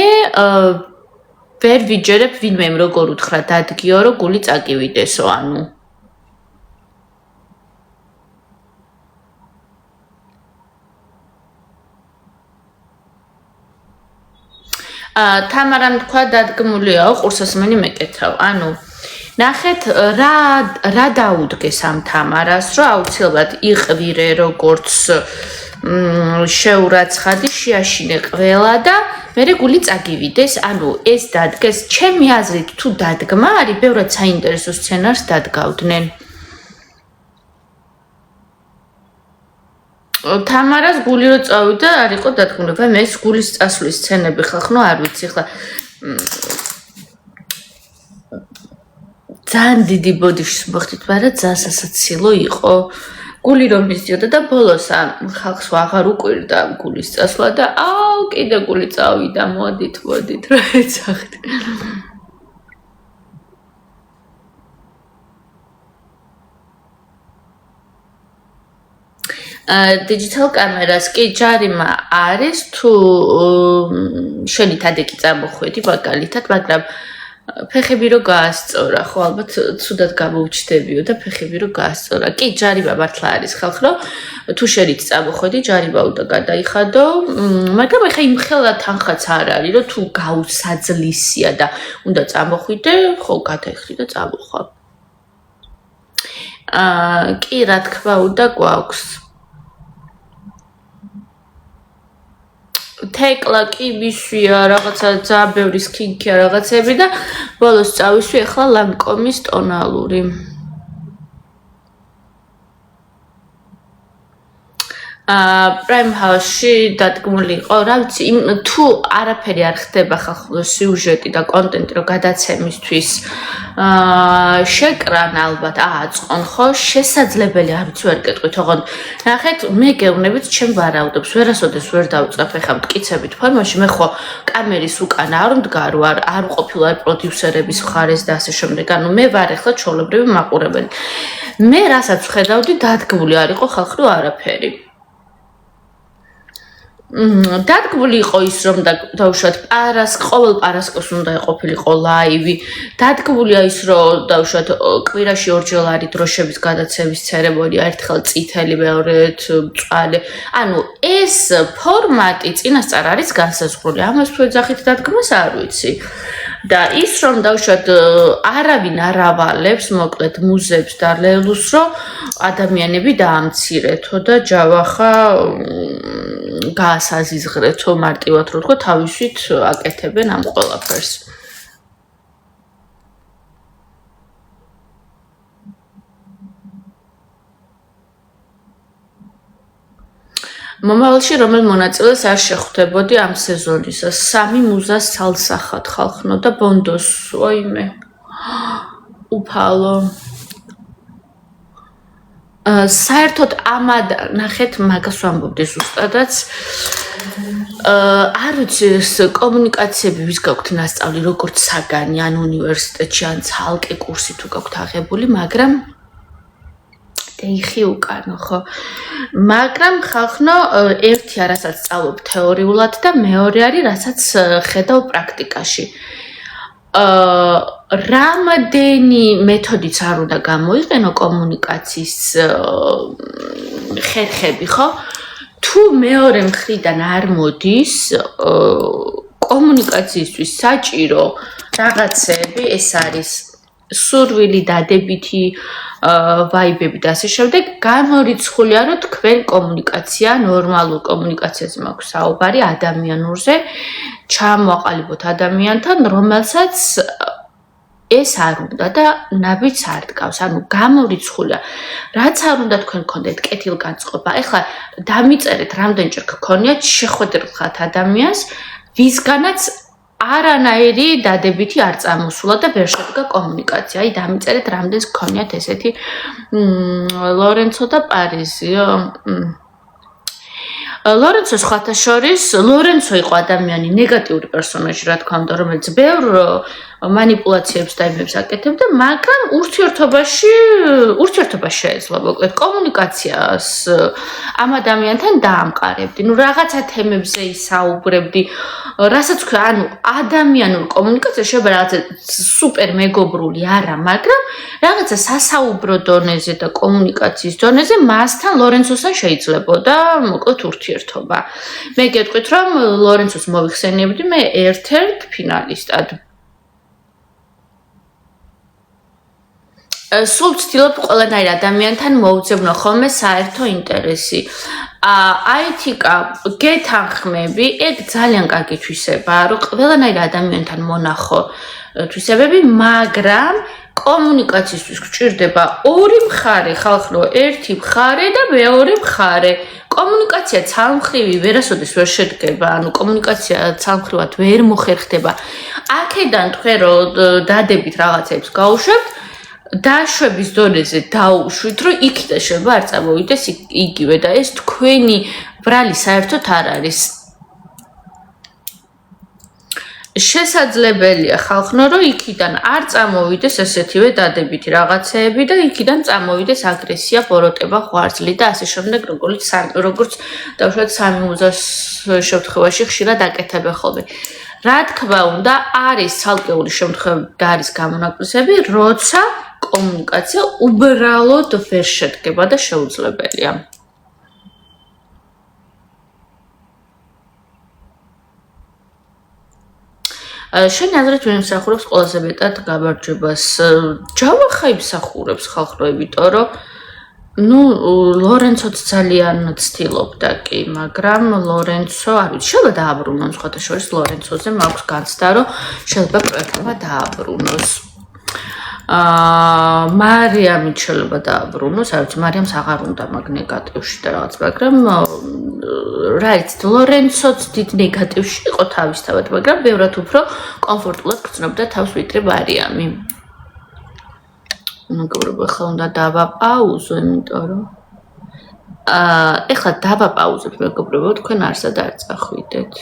ვერ ვიჯერებ ვინმემ როგორ უთხრა დადგიო, რომ გული წაგივიდესო, ანუ თამარამ თქვა დადგმულიაო, ყურსასმენი მეკეთრავ. ანუ ნახეთ რა დაუდგეს ამ თამარას, რომ აუცილებლად იყვირე როგორც შეურაცხადი, შეაშინე ყველა და მერე გული წაგივიდეს. ანუ ეს დადგეს, ჩემი აზრით თუ დადგმა არის, ბევრად საინტერესო სცენარს დადგავდნენ. თამარას გული რო წავიდა, არ იყო დადგმული. მე ეს გულის წასვლის სცენები ხალხნო არ ვიცი, ხლა ძალიან დიდი ბოდიშის მოხდით, მაგრამ ძალიან სასაცილო იყო. გული რომ მისდიოდა და ბოლოს ხალხს აღარ უყვირდა გულის წასვლა და კიდე გული წავიდა, მოდით რა ეცახთ. Digital cameras კი ჯარიმა არის თუ შენი თადეკი წამოხვედი მაგალითად, მაგრამ ფეხები რო გაასწორა, ხო ალბათ ცუდად გამოვჩდებიო და ფეხები რო გაასწორა. კი ჯარიმა მართლა არის ხალხო, თუ შენით წამოხვედი ჯარიმა უნდა გადაიხადო, მაგრამ ეხა იმ ხელა თანხაც არ არის, რომ თუ გაუსაძლისია და უნდა წამოხვიდე, ხო გადაიხდი და წამოხვა. კი რა თქმა უნდა გვაქვს. თეკლა კი მისვია რაღაცა ძალიან ბევრი სკინქია რაღაცები და ბოლოს წავისვი ახლა ლანკომის ტონალური. Prime House-ში დადგმული იყო, რა ვიცი, თუ არაფერი არ ხდება ხალხურ სიუჟეტი და კონტენტი რო გადაცემისთვის შეკრან ალბათ ააწყონ ხო შესაძლებელი არ ვიცი ვერ გეტყვით ოღონდ ნახეთ მე გეუბნებით ჩემ ვარაუდობს ვერასოდეს ვერ დავწრაფ ეხა მტკიცებით ფორმაში მე ხო კამერის უკან არ მდგარო არ ყოფილა პროდიუსერების მხარეს და ასე შემდეგ ანუ მე ვარ ეხლა ჩვეულებრივი მაყურებელი მე რასაც ვხედავდი დადგმული არ იყო ხალხურ არაფერი დადგმული იყო ის რომ დავუშვათ ყოველ პარასკევს უნდა ეყოფილიყო ლაივი დადგმულია ის რომ დავუშვათ კვირაში ორჯერ არის დროშების გადაცემის ცერემონია ერთხელ წითელი მეორედ მწვანე ანუ ეს ფორმატი წინასწარ არის განსაზღვრული ამას თუ ეძახით დადგმას არ ვიცი და ის რომ დავუშვათ არავინ არ ავალებს მოკლედ მუზეებს და ლელუს რომ ადამიანები დაამცირეთო და ჯავახა გაასაზიზღრეთო მარტივად რო თქვა თავისით აკეთებენ ამ ყველაფერს მომავალში რომელ მონაწილეს არ შეხვდებოდი ამ სეზონისას სამი მუზას ცალსახად ხალხნო და ბონდოს ოიმე უფალო საერთოდ ამად ნახეთ მაგას ვამბობდი ზუსტადაც არ ვიცი ეს კომუნიკაციები ვის გაქვთ ნასწავლი როგორც საგანი ან უნივერსიტეტში ან ცალკე კურსი თუ გაქვთ აღებული მაგრამ ეხი უკანო ხო მაგრამ ხალხნო ერთი არასაც სწავლობ თეორიულად და მეორე არის რასაც ხედავ პრაქტიკაში რამადენი მეთოდიც არ უნდა გამოიყენო კომუნიკაციის ხერხები ხო თუ მეორე მხრიდან არ მოდის კომუნიკაციისთვის საჭირო რაღაცები ეს არის სურვილი დადებითი ვაიბები და ასე შემდეგ გამორიცხულია რომ თქვენ კომუნიკაცია ნორმალურ კომუნიკაციაზე მაქვს საუბარი ადამიანურზე ჩამოაყალიბოთ ადამიანთან რომელსაც ეს არ უნდა და ნაბიჯს არ დგავს ანუ გამორიცხულია რაც არ უნდა თქვენ გქონდეთ კეთილგანწყობა ეხლა დამიწერეთ რამდენჯერ გქონიათ შეხვედრილ ადამიანს ვისგანაც არანაირი დადებითი არ წამოსულა და ვერ შედგა კომუნიკაცია. აი დამიწერეთ რამდენს გქონიათ ესეთი ლორენცო და პარიზიო. ლორენცო სხვათა შორის ლორენცო იყო ადამიანი ნეგატიური პერსონაჟი რა თქმა უნდა რომელიც ბევრ манипуляციებს და იმებს აკეთებდა, მაგრამ ურთიერთობაში შეეძლო მოკლედ კომუნიკაციას ამ ადამიანთან დაამყარებდი. ნუ რაღაცა თემებზე ისაუბრებდი, რასაც ქვია, ანუ ადამიანურ კომუნიკაცია შეიძლება რაღაცა სუპერ მეგობრული არა, მაგრამ რაღაცა სასაუბრო დონეზე და კომუნიკაციის დონეზე მასთან ლორენცოსთან შეიძლებოდა მოკლედ ურთიერთობა. მე გეტყვით რომ ლორენცოს მოვიხსენიებდი მე ერთ-ერთ ფინალისტად. სულ ვცდილობ ყველანაირ ადამიანთან მოუძებნო ხოლმე საერთო ინტერესი. აითიკა გეთანხმები, ეგ ძალიან კარგი თვისებაა, რომ ყველანაირ ადამიანთან მონახო თვისებები, მაგრამ კომუნიკაციისთვის გჭირდება ორი მხარე, ხალხო, ერთი მხარე და მეორე მხარე. კომუნიკაცია ცალმხრივი ვერასოდეს ვერ შედგება, ანუ კომუნიკაცია ცალმხრივად ვერ მოხერხდება. აქედან თქვენ რომ დადებით რაღაცებს გაუშვებთ დაშვების დონეზე დაუშვით, რომ იქიდან შეიძლება არ წამოვიდეს იგივე და ეს თქვენი ბრალი საერთოდ არ არის. შესაძლებელია ხალხო, რომ იქიდან არ წამოვიდეს ესეთივე დადებითი რაღაცეები და იქიდან წამოვიდეს აგრესია, ბოროტება, ღვარძლი და ასე შემდეგ, როგორც დავუშვათ სამი მუზას შემთხვევაში ხშირად აკეთებენ ხოლმე. რა თქმა უნდა, არის ცალკეული შემთხვევები და არის გამონაკლისები, როცა კომუნიკაცია უბრალოდ ვერ შედგება და შეუძლებელია. შენი აზრით ვინ მსახურობს ყველაზე მეტად გამარჯვებას? ჯავახა იმსახურებს ხალხო, იმიტომ რომ ну, ლორენცოც ძალიან ცდილობდა კი, მაგრამ ლორენცო, არ ვიცი, შეიძლება დააბრუნოს, სხვათა შორის ლორენცოზე მაქვს განცდა, რომ შეიძლება პროექტმა დააბრუნოს. მარიამი შეიძლება დააბრუნოს, არ ვიცი, მარიამს აღარ უნდა მაგ ნეგატივში და რაღაც, მაგრამ რა იცით, ლორენცოც დიდ ნეგატივში იყო თავისთავად, მაგრამ ბევრად უფრო კომფორტულად გრძნობდა თავს ვიდრე მარიამი. მეგობრებო, ახლა უნდა დავაპაუზო, იმიტომ რომ ეხლა დავაპაუზებ, მეგობრებო, თქვენ არსად არ წახვიდეთ.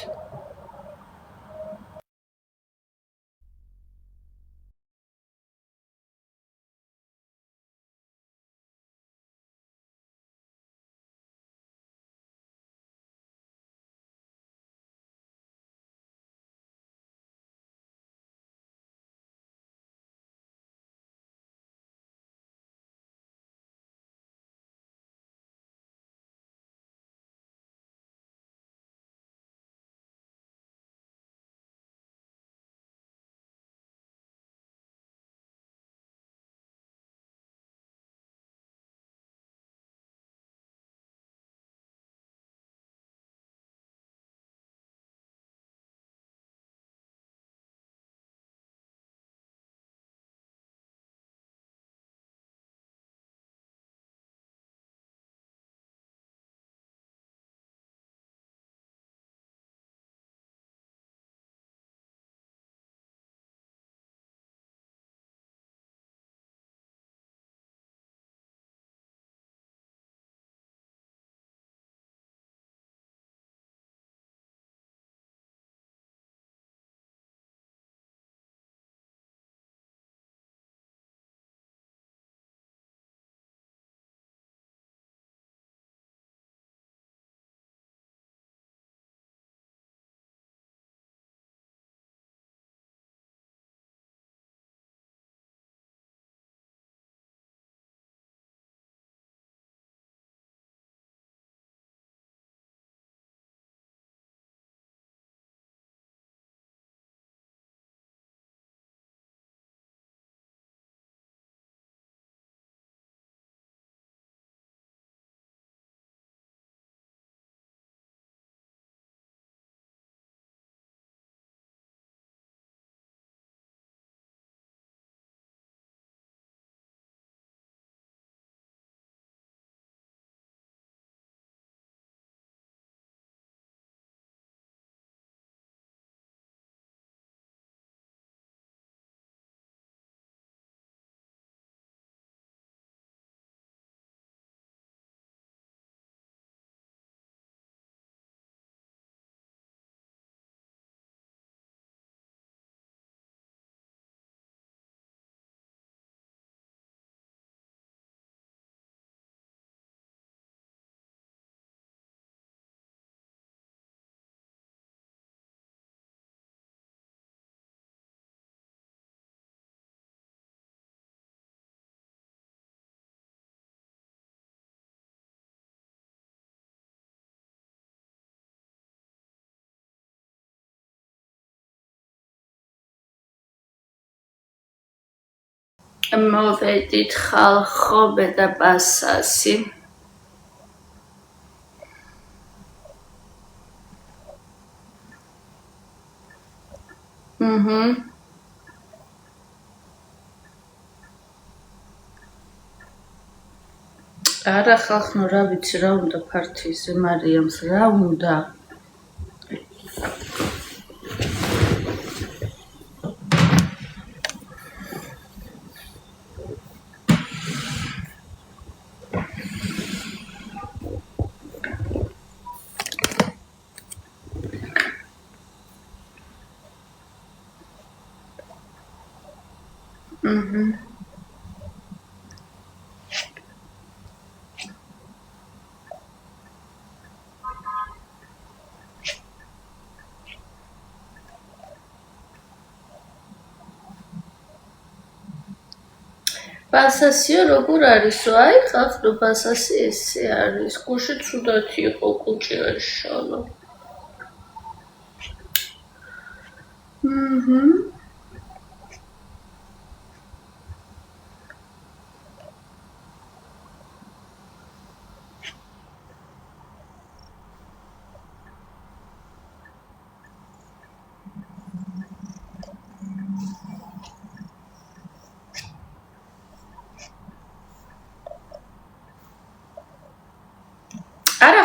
მოვედით ხალხო და პასასი. არა ხალხო, რა ვიცი, რა უნდა ფართიზე მარიამს, რა უნდა? პასასიო როგორ არისო? აი ხალხო, პასასი ესე არის. გუშინ ცუდად იყო კუჭი ეშალა.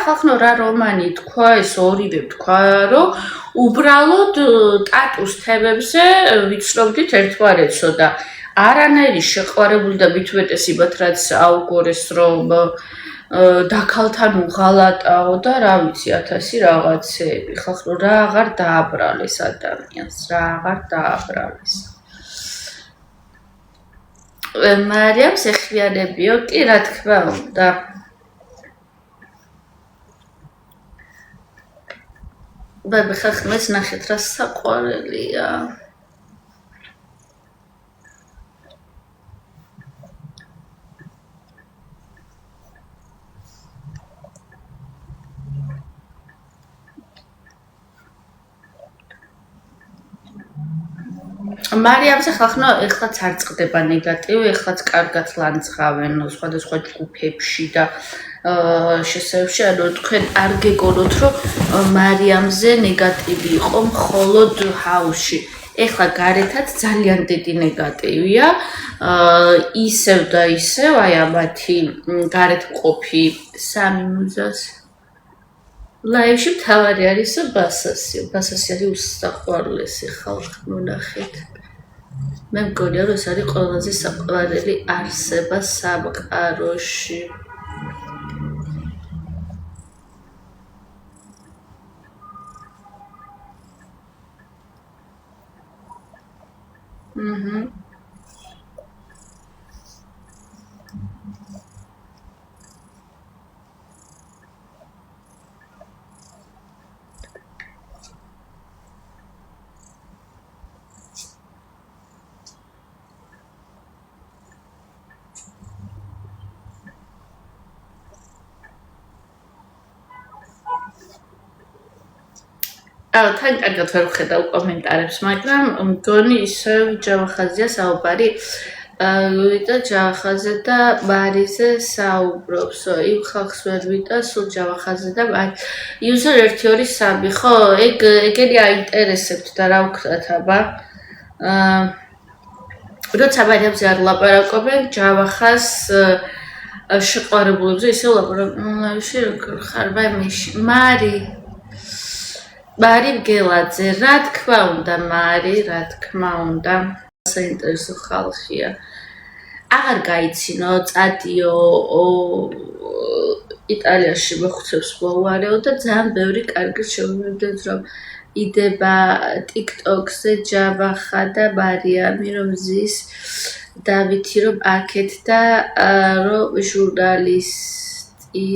ხალხო რა რომანი თქვა, ეს ორივე თქვა, რომ უბრალოდ ტატუს თემებზე ვიცნობდით ერთმანეთსო და არანაირი შეყვარებული და მithumetesibათ რაც აუგორეს რომ დაქალთან უღალატაო და რა ვიცი 1000 რაღაცეები ხალხო რა აღარ დააბრალეს ადამიანს რა აღარ დააბრალეს მარიამს ეხმიანებიო კი რა თქმა უნდა ბაბა ხახმეს ნახეთ რა საყვარელია მარიამზე ხახნო ეხლაც არ წყდება ნეგატივი, ეხლაც კარგად ლანძღავენ სხვადასხვა ჯგუფებში და შესაძლოა ანუ თქვენ არ გეგონოთ რომ მარიამზე ნეგატივი იყო მხოლოდ ჰაუსში. ეხლა გარეთაც ძალიან დიდი ნეგატივია. ისევ და ისევ აი ამათი გარეთ მყოფი სამი მუზას ლაივში მთავარი არის ბასასი. ბასასი არის უსაყვარლესი ხალხი მონახეთ. მე მგონია რომ ეს არის ყველაზე საყვარელი არსება სამყაროში. თან კარგად ვერ ვხედავ კომენტარებს, მაგრამ მგონი ისევ ჯავახაზია საუბარი ვიტა ჯავახაზე და მარიზე საუბრობსო. იმ ხალხს ვერ ვიტა სულ ჯავახაზე და იუზერ 1 2 3 ხო? ეგენი აინტერესებთ და რა ვქნათ აბა. როცა მარიამზე არ ლაპარაკობენ ჯავახას შეყვარებულებზე ისევ ლაპარაკობენ. როგორ ხარ მარი მარი მგელაძე, რა თქმა უნდა, მარი, რა თქმა უნდა, საინტერესო ხალხია. აღარ გაიცინო, წადიო იტალიაში მოხუცებს მოუარეო და ძალიან ბევრი კარგი შეუერთდეთ, რომ იდება TikTok-ზე ჯავახა და მარიამი რომ ზის დავითი რომ აქეთ და რომ ჟურნალისტი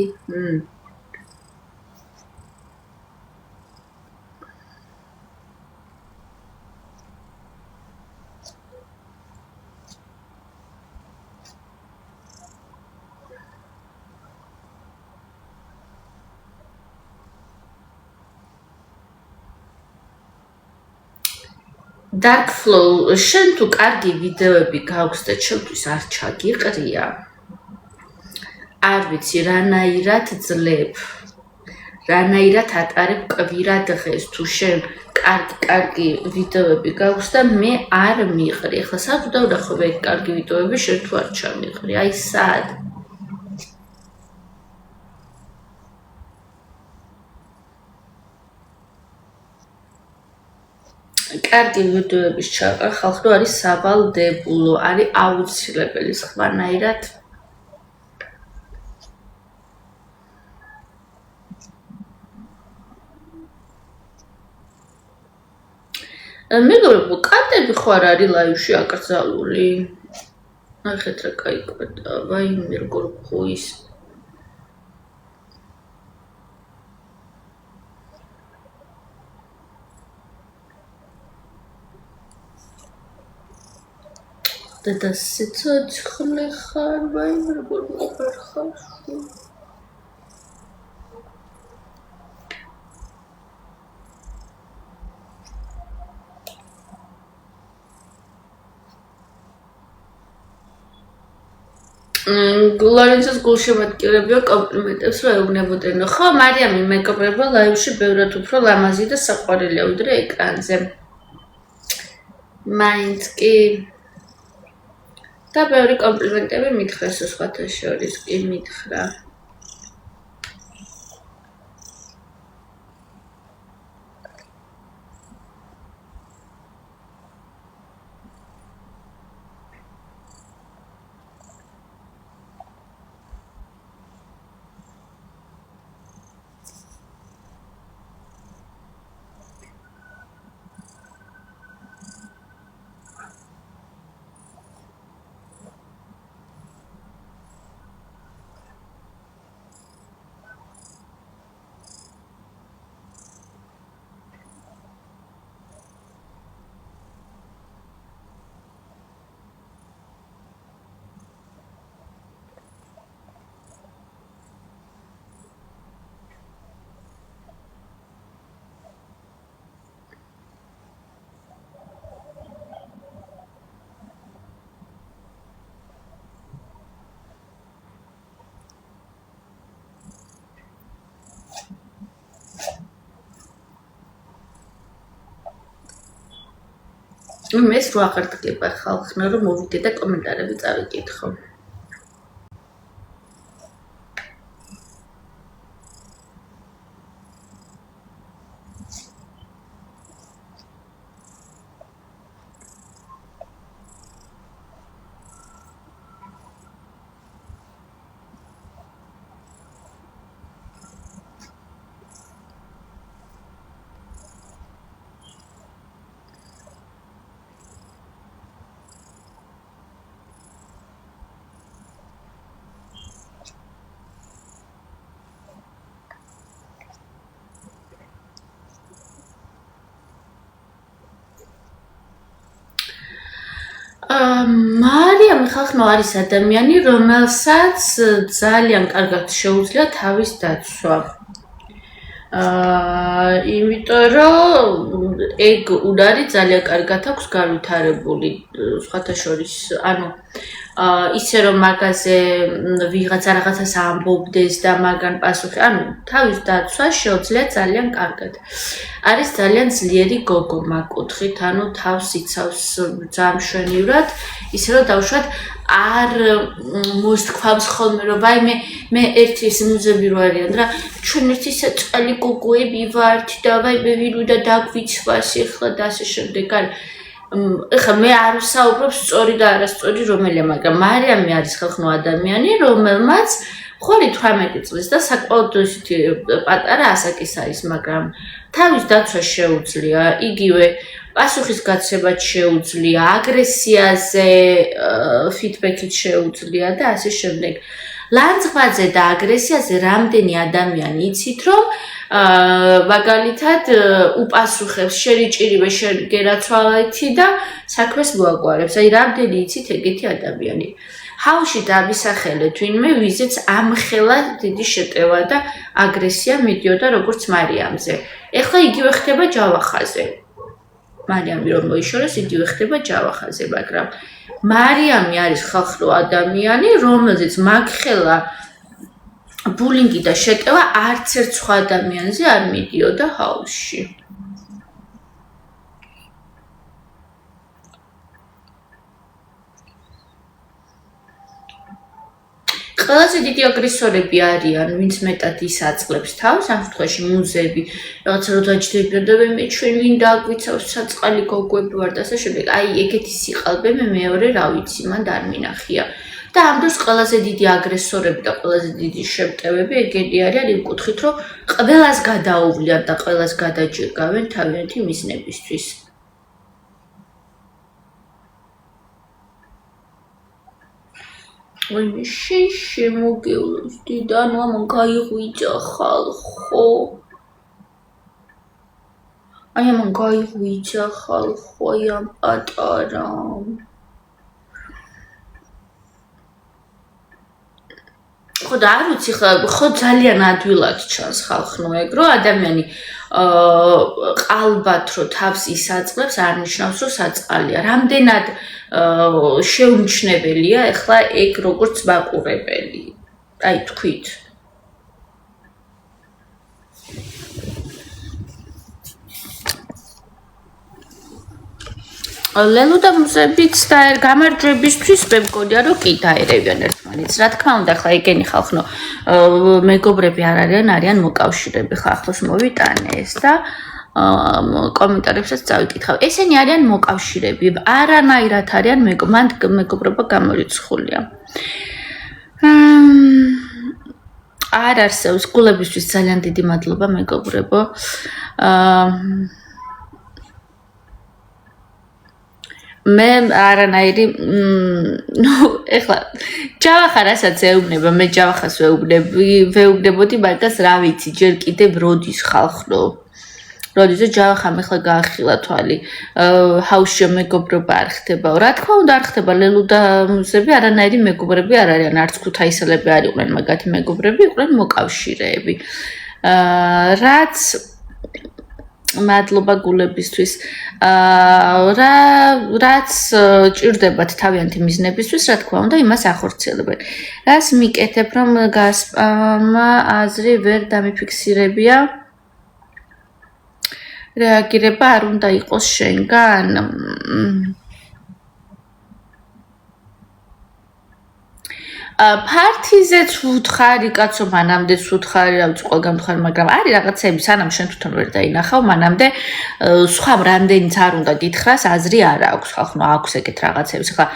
Dark Flow, შენ თუ კარგი ვიდეოები გაქვს და ჩემთვის არ ჩაგიყრია, არ ვიცი რანაირად ძლებ, რანაირად ატარებ კვირა დღეს თუ შენ კარგი ვიდეოები გაქვს და მე არ მიყრი. ახლა სად დავდახო მე კარგი ვიდეოები შენ თუ არ ჩამიყრი, აი სად? კარგი ვიდეოების ჩაყრა ხალხო არის სავალდებულო, არის აუცილებელი სხვანაირად. მეგობრებო, კატები ხო არ არის ლაივში აკრძალული? ნახეთ რა კაი კატა, ვაიმე როგორ ხუის. და სიცოცხლე ხარ, ვაიმე როგორ მოხარ. გლორენცის გულშემატკივრებიო კომპლიმენტებს რა ეუბნებოდნენ. ხო, მარიამი მეგობრებო, ლაივში ბევრად უფრო ლამაზი და საყვარელია ვიდრე ეკრანზე. მაინც კი და ბევრი კომპლიმენტები მითხრეს სხვათა შორის კი მითხრა. მეს რო აღარდგება ხალხნა რომ მოვიდე და კომენტარები წავიკითხო. მარიამი ხალხნო არის ადამიანი, რომელსაც ძალიან კარგად შეუძლია თავის დაცვა. იმიტომ რომ ეგ უნარი ძალიან კარგად აქვს განვითარებული, სხვათა შორის, ანუ ისე რომ მაგაზე ვიღაცა რაღაცას ამბობდეს და მაგან პასუხი, ანუ თავის დაცვა შეუძლია ძალიან კარგად. არის ძალიან ძლიერი გოგო მაგ კუთხით, ანუ თავს იცავს ძამშვენივრად, ისე რომ დავუშვათ არ მოსთქვამს ხოლმე რომ აი მე ერთი ეს მუზები რო არიან რა ჩვენ ერთი საწყალი გოგოები ვართ და აი მე ვინ უნდა დაგვიცვას ეხლა და ასე შემდეგ არის ეხლა მე არ ვსაუბრობ სწორი და არასწორი რომელია მაგრამ მარიამი არის ხალხნო ადამიანი რომელმაც ხორი 18 წლის და საკმაოდ ისეთი პატარა ასაკის არის მაგრამ თავის დაცვა შეუძლია იგივე პასუხის გაცემაც შეუძლია, აგრესიაზე ფიდბექით შეუძლია და ასე შემდეგ. ლანძღვაზე და აგრესიაზე რამდენი ადამიანი იცით, რომ მაგალითად უპასუხებს შერიჭირიბე შეგერაცვალეთი და საქმეს მოაგვარებს. აი რამდენი იცით ეგეთი ადამიანი. ჰავში დამისახელეთ ვინმე, ვიზეც ამხელა დიდი შეტევა და აგრესია მიდიოდა როგორც მარიამზე. ეხლა იგივე ხდება ჯავახაზე. მარიამი რომ მოიშორეს, იგივე ხდება ჯავახაზე, მაგრამ მარიამი არის ხალხრო ადამიანი, რომელზეც მაგხელა ბულინგი და შეტევა არც ერთ სხვა ადამიანზე არ მიდიოდა ჰაუსში. ყველაზე დიდი აგრესორები არიან, ვინც მეტად ისაწყლებს თავს, ამ შემთხვევაში მუზები, რაღაცა რო დაჯდებიან და მე ჩვენ ვინ დაგვიცავს საწყალი გოგოები ვარ და ასე შემდეგ. აი, ეგეთი სიყალბე მე მეორე რა ვიცი, მან არ მინახია. და ამ დროს ყველაზე დიდი აგრესორები და ყველაზე დიდი შემტევები ეგენი არიან იმ კუთხით, რომ ყველას გადაუვლიან და ყველას გადაჯერგავენ თავიანთი მიზნებისთვის. ვინმე შემოგევლოს დიდანო ამან გაიღვიძა ხალხო აი ამან გაიღვიძა ხალხო აი ამ პატარამ ხო და არ ვიცი ხო ძალიან ადვილად ჩანს ხალხნო ეგ რომ ადამიანი ყალბად რო თავს ისაწყლებს არ ნიშნავს რომ საწყალია რამდენად შეუმჩნეველია ეხლა ეგ როგორც მაყურებელი აი თქვით ლელო და მუზებიც და გამარჯვებისთვის მე მგონია რომ კი დაერევიან ერთმანეთს რა თქმა უნდა ხა ეგენი ხალხნო მეგობრები არ არიან მოკავშირეები ხა ახლოს მოვიტანე ეს და კომენტარებსაც წავიკითხავ. ესენი არიან მოკავშირეები, არანაირად არიან მან მეგობრობა გამორიცხულია. არ არსებობს გულებისთვის ძალიან დიდი მადლობა მეგობრებო. მე არანაირი ეხლა ჯავახა რასაც ეუბნება, მე ჯავახას ვეუბნებოდი, მაგას რა ვიცი, ჯერ კიდევ როდის ხალხნო. როდესაც ჯავახამ ეხლა გაახილა თვალი, ჰაუსში მეგობრობა არ ხდებაო. რა თქმა უნდა არ ხდება, ლელუ და მუზები არანაირი მეგობრები არ არიან, არც ქუთაისელები არ იყვნენ მაგათი მეგობრები, იყვნენ მოკავშირეები. რაც მადლობა გულებისთვის. რაც ჭირდებათ თავიანთი მიზნებისთვის, რა თქმა უნდა, იმას ახორციელებენ. რას მიკეთებ, რომ გასპამა აზრი ვერ დამიფიქსირებია? რეაგირება არ უნდა იყოს შენგან. ფართიზეც ვუთხარი, კაცო, მანამდეც ვუთხარი, რა ვიცი, ყველგან ვუთხარი, მაგრამ არის რაღაცები, სანამ შენ თვითონ ვერ დაინახავ, მანამდე სხვა რამდენიც არ უნდა გითხრას, აზრი არ აქვს, ხალხო, აქვს ეგეთ რაღაცები. ხა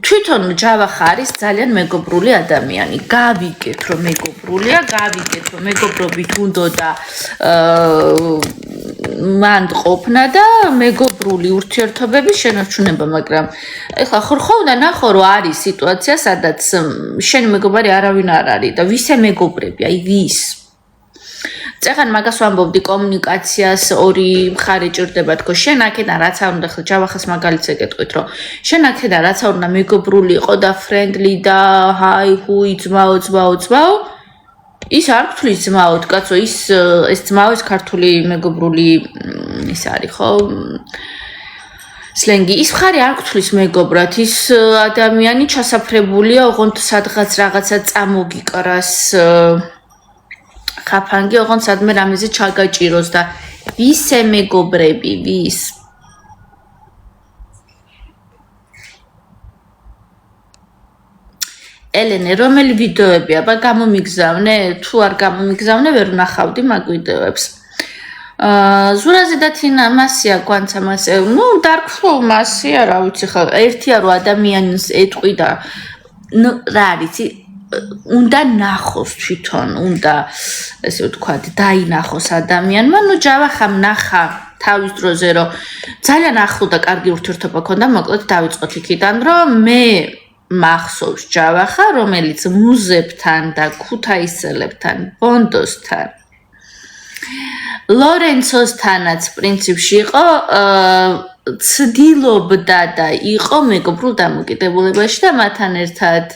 თვითონ ჯავახა არის ძალიან მეგობრული ადამიანი. გავიგეთ, რომ მეგობრულია, გავიგეთ, რომ მეგობრობით უნდოდა მან ყოფნა და მეგობრული ურთიერთობების შენარჩუნება, მაგრამ ეხლა ხო უნდა ნახო, რომ არის სიტუაცია, სადაც შენი მეგობარი არავინ არ არის და ვისე მეგობრები, აი ვის. წეგან მაგას ვამბობდი კომუნიკაციას ორი მხარე ჭირდება თქო, შენ აქედან რაც არ უნდა, ხლა ჯავახას მაგალითს ეკეთყვით, რომ შენ აქედან რაც არ უნდა მეგობრული იყო და ფრენდლი და ჰაი ჰუი ძმაო ის არ გთვლის ძმაოდ, კაცო, ეს ძმაო ეს ქართული მეგობრული ის არის, ხო? სლენგი ის მხარე არ გთვლის მეგობრად, ის ადამიანი ჩასაფრებულია, ოღონდ სადღაც რაღაცა წამოგიკრას ხაფანგი, ოღონდ სადმე რამეზე ჩაგაჭიროს და ვისე მეგობრები, ვის? ელენე, რომელი ვიდეოები აბა გამომიგზავნე? თუ არ გამომიგზავნე, ვერ ვნახავდი მაგ ვიდეოებს. ზურაზე და თინა მასია კვანცა მასე. ნუ დარქვა მასია, რა ვიცი ხა, ერთია რომ ადამიანს ეტყვი და რა არის, უნდა ნახოს თვითონ, უნდა ესე ვთქვათ, დაინახოს ადამიანმა. ნუ ჯავახამ ნახა თავის დროზე, რომ ძალიან ახლო და კარგი ურთიერთობა ქონდა, მოკლედ დავიწყოთ იქიდან, რომ მე მახსოვს ჯავახა, რომელიც მუზებთან და ქუთაისელებთან, ბონდოსთან, ლორენცოსთანაც პრინციპში იყო, ცდილობდა და იყო მეგობრულ დამოკიდებულებაში და მათთან ერთად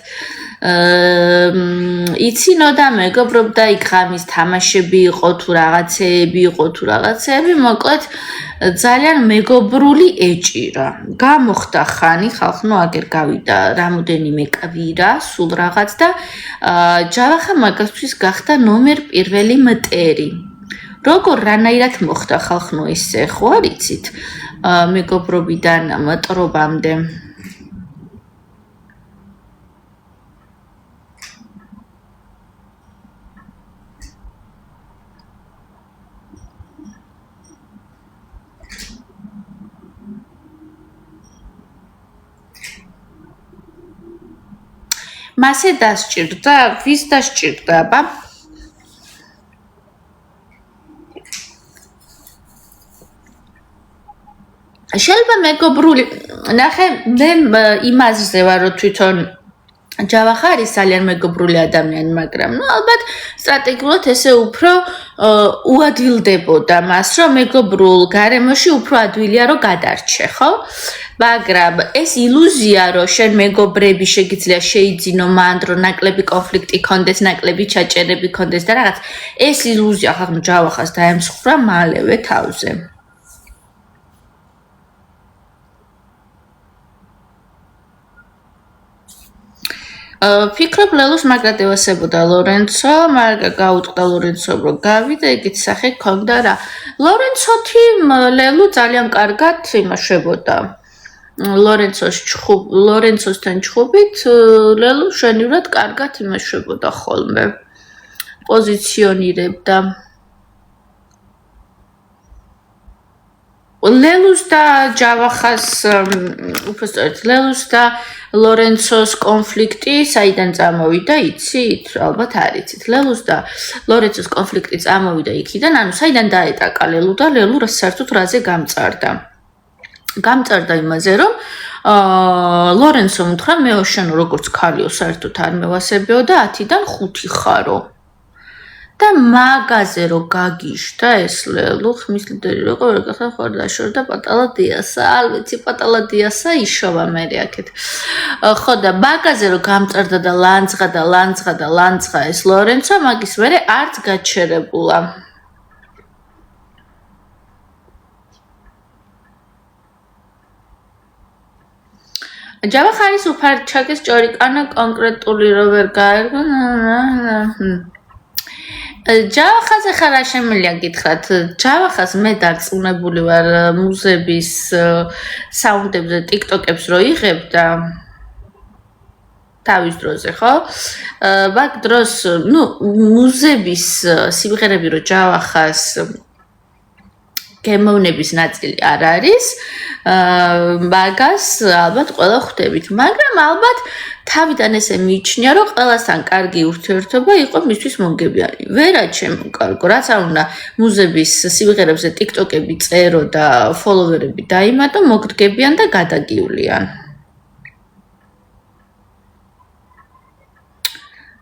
იცინოდა, მეგობრობდა, იქ ღამის თამაშები იყო თუ რაღაცეები, მოკლედ ძალიან მეგობრული ეჭირა. გამოხდა ხანი, ხალხო, ნუ აგერ გავიდა რამოდენიმე კვირა, სულ რაღაც და ჯავახა მაგასთვის გახდა ნომერ პირველი მტერი. როგორ რანაირად მოხდა ხალხო ესე, ხო არ იცით? მეგობრობიდან მტრობამდე. მასე დასჭირდა, ვის დასჭირდა, აბა? შეიძლება მეგობრული, ნახე, მე იმაზე ვარ, რომ თვითონ ჯავახა არის ძალიან მეგობრული ადამიანი, მაგრამ ნუ ალბათ სტრატეგიულად ესე უფრო უადვილდებოდა მას, რომ მეგობრულ გარემოში უფრო ადვილია რომ გადარჩე, ხო? მაგრამ ეს ილუზია, რომ შენ მეგობრები შეგიძლია შეიძინო მანდ, რომ ნაკლები კონფლიქტი კონდეს, ნაკლები ჩაჭერები კონდეს და რაღაც, ეს ილუზია ხახნო ჯავახას დაემსხვრა მალევე თავზე. ფიქრობ ლელოს მაგრად ევასებოდა ლორენცო, მაგრამ გაუტყდა ლორენცომ რომ გავიდა, ეგეთ სახე ქონდა რა. ლორენცოთი ლელო ძალიან კარგად იმაშებოდა. ლორენცოსთან ჩხუბით ლელო შენივრად კარგად იმაშებოდა ხოლმე. პოზიციონირებდა. ლელუს და ჯავახას, უბრალოდ ლელუს და ლორენცოს კონფლიქტი საიდან წამოვიდა, იცით? ალბათ არ იცით. ლელუს და ლორენცოს კონფლიქტი წამოვიდა იქიდან, ანუ საიდან დაეტაკა ლელუ და ლელუ საერთოდ რაზე გამწარდა. გამწარდა იმაზე, რომ ლორენცომ უთხრა, მეო შენ როგორც ქალიო საერთოდ არ მევასებეო და 10-დან 5 ხარო. და მაგაზე რო გაგიშდა ეს ლელუ, ხმის ლიდერი რო ყოველ გახდა ხوردაშორდა პატალა დიასა, ალვიცი პატალა დიასა იშოვა მე აქეთ. ხო და მაგაზე რო გამწარდა და ლანძღა ეს ლორენცო, მაგის მერე არც გაჩერებულა. ჯავახარის უფარჩაკის ჭორიკანა კონკრეტული რო ვერ გაერგო. ჯავახაზე ხარ რა შემიძლია გითხრათ? ჯავახას მე დარწმუნებული ვარ მუზების საუნდებზე, TikTok-ებს რო იღებ და თავის დროზე, ხო? მაგ დროს, ну, მუზების სიმღერები რო ჯავახას გემოვნების ნაწილი არ არის, მაგას ალბათ ყველა ხვდებით, მაგრამ ალბათ თავიდან ესე მიიჩნია, რომ ყველასთან კარგი ურთიერთობა იყო მისთვის მომგებიანი. ვერა ჩემო კარგო, რაც არ უნდა მუზების სიმღერებზე TikTok-ები წერო და ფოლოვერები დაიმატო, მოგდგებიან და გადაგივლიან.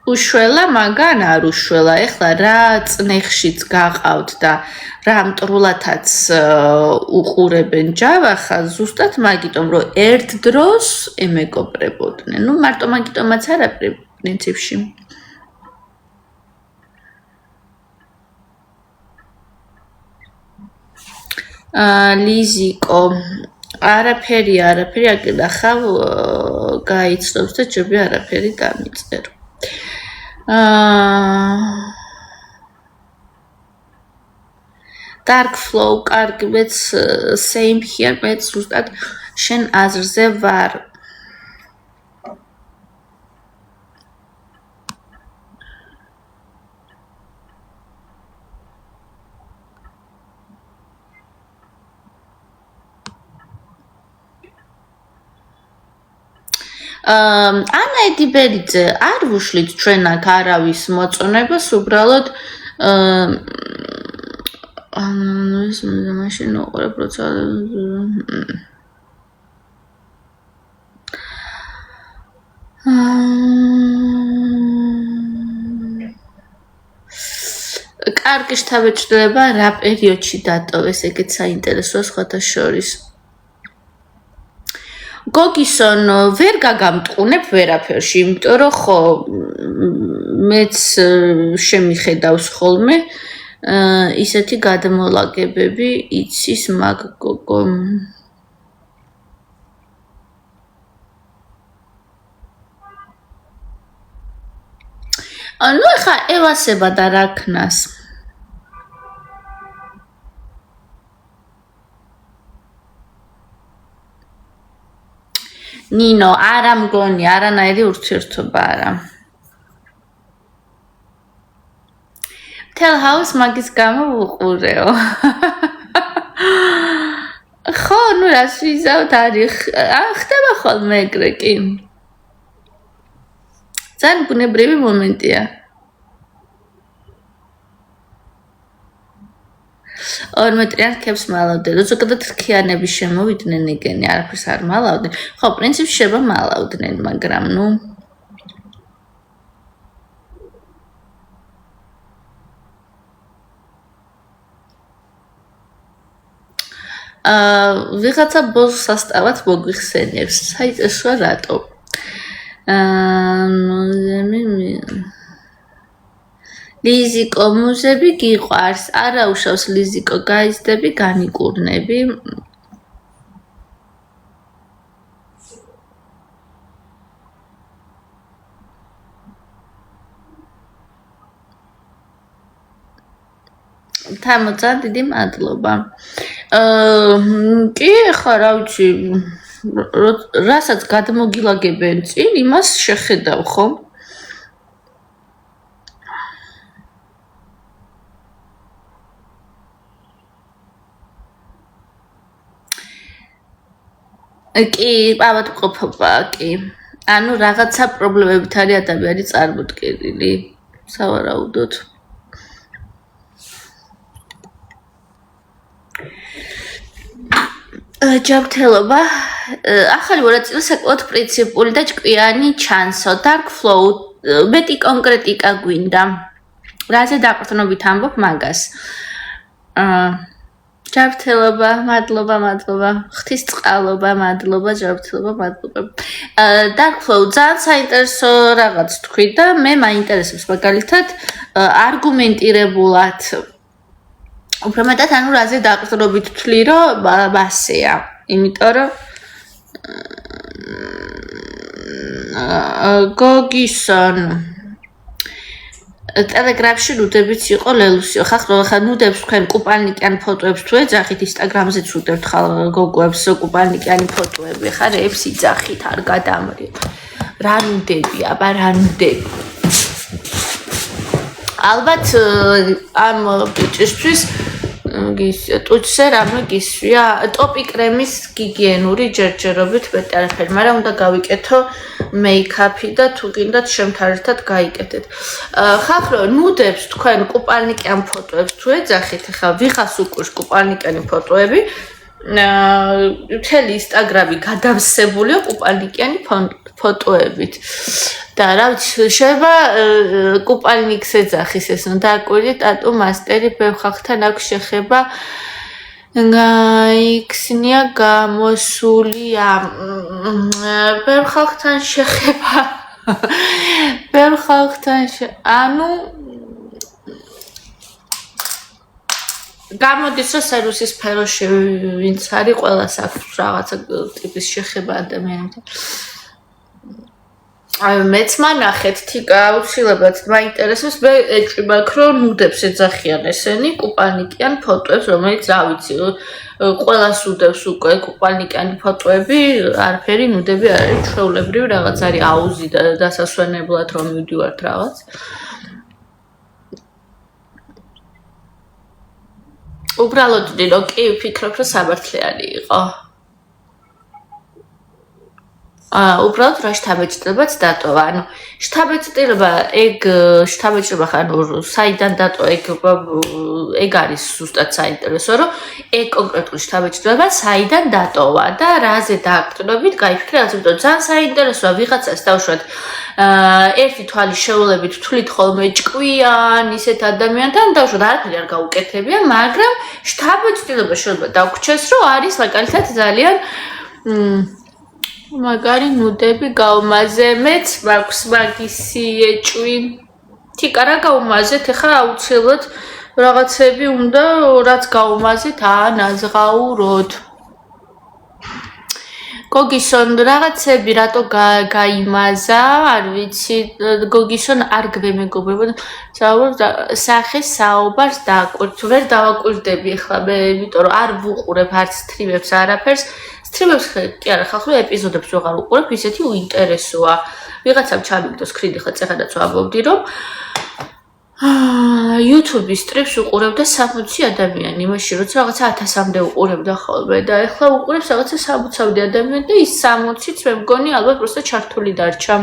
უშველა მაგან არ უშველა, ეხლა რა წნეხშიც გაყავთ და რა მტრულათაც უყურებენ ჯავახას, ზუსტად მაგიტომ, რომ ერთ დროს ემეგობრებოდნენ. ნუ მარტო მაგიტომაც არა პრინციპში. ლიზიკო, არაფერი, აკიდახავ გაიცნობს და ჯობია არაფერი დამიწერო. Dark flow, კარგი, მეც same here, მეც ზუსტად შენ აზრზე ვარ. ანა ედიბერიძე, არ ვუშლით ჩვენ აქ არავის მოწონებას, უბრალოდ ეს მაშინ უყურებ როცა კარგი შთაბეჭდილება რა პერიოდში დატოვეს, ეგეც საინტერესოა სხვათა შორის. გოგისონ ვერ გაგამტყუნებ ვერაფერში, იმიტომ რომ ხო მეც შემიხედავს ხოლმე ისეთი გადმოლაგებები იცის მაგ გოგო. ნუ ხა ევასება და რა ქნას. ნინო, არა მგონი, არანაირი ურთიერთობა არა. Tell house მაგის გამო უყურეო. ხო, ნუ რას ვიზავთ არის. ხდება ხოლმე ეგრე კი. ძალიან ბუნებრივი მომენტია. ორმეტრიან რქებს მალავდნენ. ზოგადად რქიანები შემოვიდნენ ეგენი, არაფერს არ მალავდნენ. ხო, პრინციპში შეიძლება მალავდნენ, მაგრამ ნუ ვიღაცა ბოლოს სასტავად მოგვიხსენებს. საინტერესოა რატო? ლიზიკო, მუზები გიყვარს, არა უშავს ლიზიკო, გაიზდები, განიკურნები. თამოწა, დიდი მადლობა. კი, ხა რა ვიცი, რასაც გადმოგილაგებენ წინ, იმას შეხედავ, ხო? კი, ავადმყოფობა, კი. ანუ რაღაცა პრობლემებით არის ადამიანი წარმოდგენილი, სავარაუდოდ. ჯანმრთელობა, ახალი მონაწილე საკმაოდ პრინციპული და ჭკვიანი ჩანსო. Dark flow, მეტი კონკრეტიკა გვინდა. რაზე დაყრდნობით ამბობ მაგას. ჯანმრთელობა, მადლობა. ღვთისწყალობა, მადლობა, ჯანმრთელობა, მადლობა. Dark flow, ძალიან საინტერესო რაღაც თქვი და მე მაინტერესებს მაგალითად არგუმენტირებულად. უფრო მეტად ანუ რაზე დაყრდნობით ვთვლი, რომ მასეა. იმიტომ რომ გოგისონ ტელეგრამში ნუდებიც იყო ლელუსიო. ხახლა ნუდებს თქვენ კუპალნიკიანი ფოტოებს თუ ეძახით ინსტაგრამზეც ვუდებთ ხალ გოგოებს კუპალნიკიანი ფოტოები. ხარ ებს იძახით არ გადამრიო. რა ნუდები, აბა რა ნუდები. ალბათ ამ ბიჭისთვის ტუჩზე რამე გისვია ტოპი კრემის გიგიენური ჯერჯერობით მეტი არაფერი, მაგრამ უნდა გავიკეთო მეიქაპი და თუ გინდათ შემთან ერთად გაიკეთეთ. ხახრო ნუდებს თქვენ კუპალნიკიან ფოტოებს თუ ეძახით, ხა ვიღას უყურს კუპალნიკიანი ფოტოები, მთელი ინსტაგრამი გადავსებულია კუპალნიკიანი ფოტოებით. და რა ვიცი, შეიძლება კუპალნიკს ეძახის ეს უნდა აკვირი ტატუ მასტერი ბევრ ხალხთან აქვს შეხება გაიქცნია გამოსული ბევრ ხალხთან შეხება ბევრ ხალხთან ანუ გამოდის რომ სერვისის სფეროში ვინც არის ყველას აქვს რაღაცა ტიპის შეხება ადამიანთან მეც მანახეთ თიკა აუცილებლად მაინტერესებს მე ეჭვი მაქვს რომ ნუდებს ეძახიან ესენი კუპალნიკიან ფოტოებს რომელიც რა ვიცი ყველას უდევს უკვე კუპალნიკიანი ფოტოები არაფერი ნუდები არ არის ჩვეულებრივი რაღაც არის აუზი და დასასვენებლად რომ მივდივართ რაღაც უბრალოდ ნინო კი ვფიქრობ რომ სამართლიანი იყო უბრალოდ რა შთაბეჭდილებაც დატოვა. ანუ შთაბეჭდილება ეგ შთაბეჭდილება ხანუ საიდან დატოვა ეგ არის ზუსტად საინტერესო რომ ეგ კონკრეტული შთაბეჭდილება საიდან დატოვა და რაზე დააკრდნობით გაიფიქრე რაც იმიტომ ძალიან საინტერესოა ვიღაცას დავუშვათ ერთი თვალი შეულებით თვლით ხოლმე ჭკვიან ისეთ ადამიანთან დავუშვათ არაფერი არ გაუკეთებია მაგრამ შთაბეჭდილება შეიძლება დაგვრჩეს რომ არის მაგალითად ძალიან მაგარი ნუდები გავმაზე მეც მაქვს მაგისი ეჭვი თიკა რა გავმაზეთ ეხლა აუცილებლად რაღაცები უნდა რაც გავმაზეთ ანაზღაუროთ გოგისონ რაღაცები რატო გაიმაზა არ ვიცი გოგისონ არ გვემეგობრებოდა სახე საუბარს დააკვირთ ვერ დავაკვირდები ეხლა მე იმიტომ რომ არ ვუყურებ არც სტრიმებს არაფერს სტრიმებს კი არა ხალხი ეპიზოდებს ვეღარ უყურებ ისეთი უინტერესოა ვიღაცამ ჩამიგდო სკრინი ხა წეხადაც ვაბობდი რომ YouTube-ის სტრიმს უყურებდა 60 ადამიანი იმაში როცა რაღაცა 1000-მდე უყურებდა ხოლმე და ეხლა უყურებს რაღაცა 60-მდე ადამიანი და ის 60-იც მე მგონი ალბათ просто ჩართული დარჩა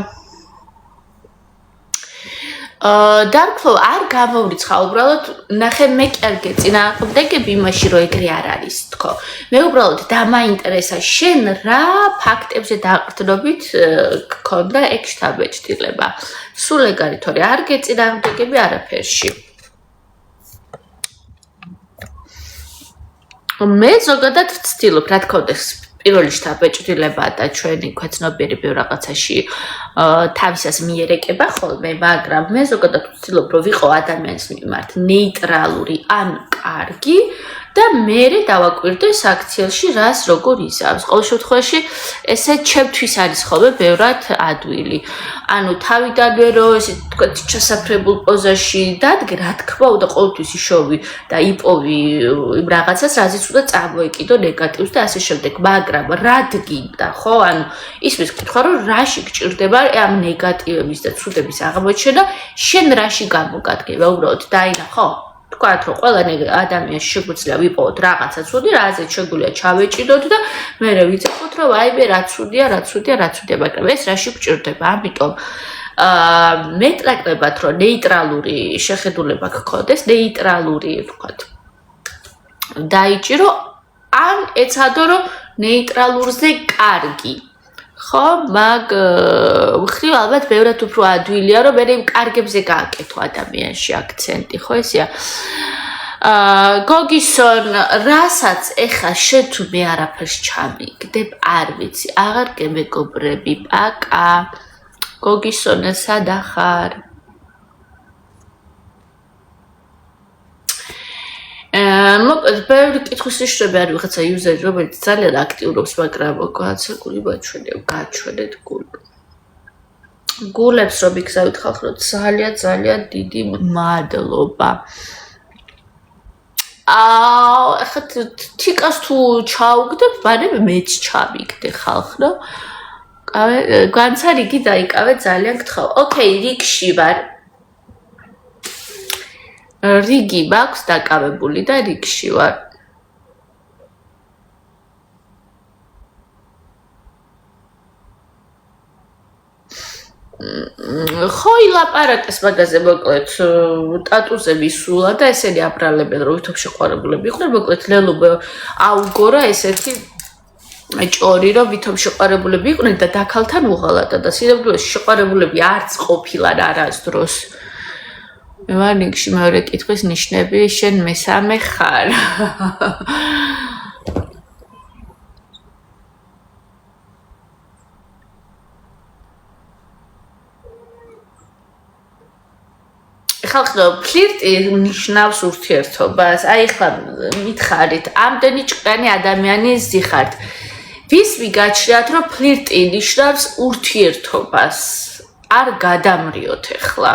დარქლო არ გამოვრიცხა უბრალოდ ნახე მე კი არ გეწინააღმდეგები იმაში რომ ეგრე არ არის თქო მე უბრალოდ დამაინტერესა შენ რა ფაქტებზე დაყრდნობით გქონდა ეგ შთაბეჭდილება სულ ეგ არის თორე არ გეწინააღმდეგები არაფერში მე ზოგადად ვცდილობ რა თქმა უნდა პირველი შთაბეჭდილება და ჩვენი ქვეცნობიერი ბევრ რაღაცაში თავისას მიერეკება ხოლმე, მაგრამ მე ზოგადად ვცდილობ რომ ვიყო ადამიანის მიმართ ნეიტრალური ან კარგი და მერე დავაკვირდე საქციელში რას როგორ იზამს. ყოველ შემთხვევაში ესე ჩემთვის არის ხოლმე ბევრად ადვილი. ანუ თავიდანვე რომ ესე თქვა ჩასაფრებულ პოზაში დადგე, რა თქმა უნდა ყოველთვის იშოვი და იპოვი იმ რაღაცას, რაზეც უნდა წამოეკიდო ნეგატივს და ასე შემდეგ. მაგრამ რა დგინდა, ხო? ანუ ისმის კითხვა რომ რაში გჭირდება ამ ნეგატივების და ცუდების აღმოჩენა, შენ რაში გამოგადგება უბრალოდ დაინახო? თქვათ რომ ყველანი ადამიანს შეგვიძლია ვიპოვოთ რაღაცა ცუდი, რაზეც შეგვიძლია ჩავეჭიდოთ და მერე ვიცეხოთ რომ აიმე რა ცუდია, მაგრამ ეს რაში გჭირდება? ამიტომ მეტნაკლებად რომ ნეიტრალური შეხედულება გქონდეს, ნეიტრალური თქვათ დაიჭირო ან ეცადო რომ ნეიტრალურზე კარგი ხო, მაგ ხრივ ალბათ ბევრად უფრო ადვილია რომ მე იმ კარგებზე გააკეთო ადამიანში აქცენტი, ხო ესეა. გოგისონ, რასაც ეხა შენ თუ მე არაფერს ჩამიგდებ, არ ვიცი, აღარ გემეგობრები, პაკა. გოგისონ, სად ახარ? მოკლედ ბევრი კითხვის ნიშნები არის ვიღაცა იუზერი რომელიც ძალიან აქტიურობს მაგრამ გააცაკული გაჩვენეთ გული გულებს რომ იქცევით ხალხო, ძალიან დიდი მადლობა. ახლა თიკას თუ ჩაუგდებ, ბანებ მეც ჩავიგდე ხალხო. განცა რიგი დაიკავე ძალიან გთხოვ. ოკეი, რიგში ვარ. რიგი მაქვს დაკავებული და რიგში ვარ. ხო ილაპარაკეს მაგაზე მოკლედ ტატუზე ვისულა და ესენი აბრალებენ რომ ვითომ შეყვარებულები იყვნენ მოკლედ ლელობა აუგორა ესეთი ჭორი რომ ვითომ შეყვარებულები იყვნენ და დაქალთან უღალატა და სინამდვილეში შეყვარებულები არც ყოფილან არასდროს მე ვარ ნიგში მეორე კითხვის ნიშნები შენ მესამე ხარ ხალხო ფლირტი ნიშნავს ურთიერთობას აი ხლა მითხარით ამდენი ჭკვიანი ადამიანის ზიხართ ვის ვიგაჩნიათ რომ ფლირტი ნიშნავს ურთიერთობას არ გადამრიოთ ეხლა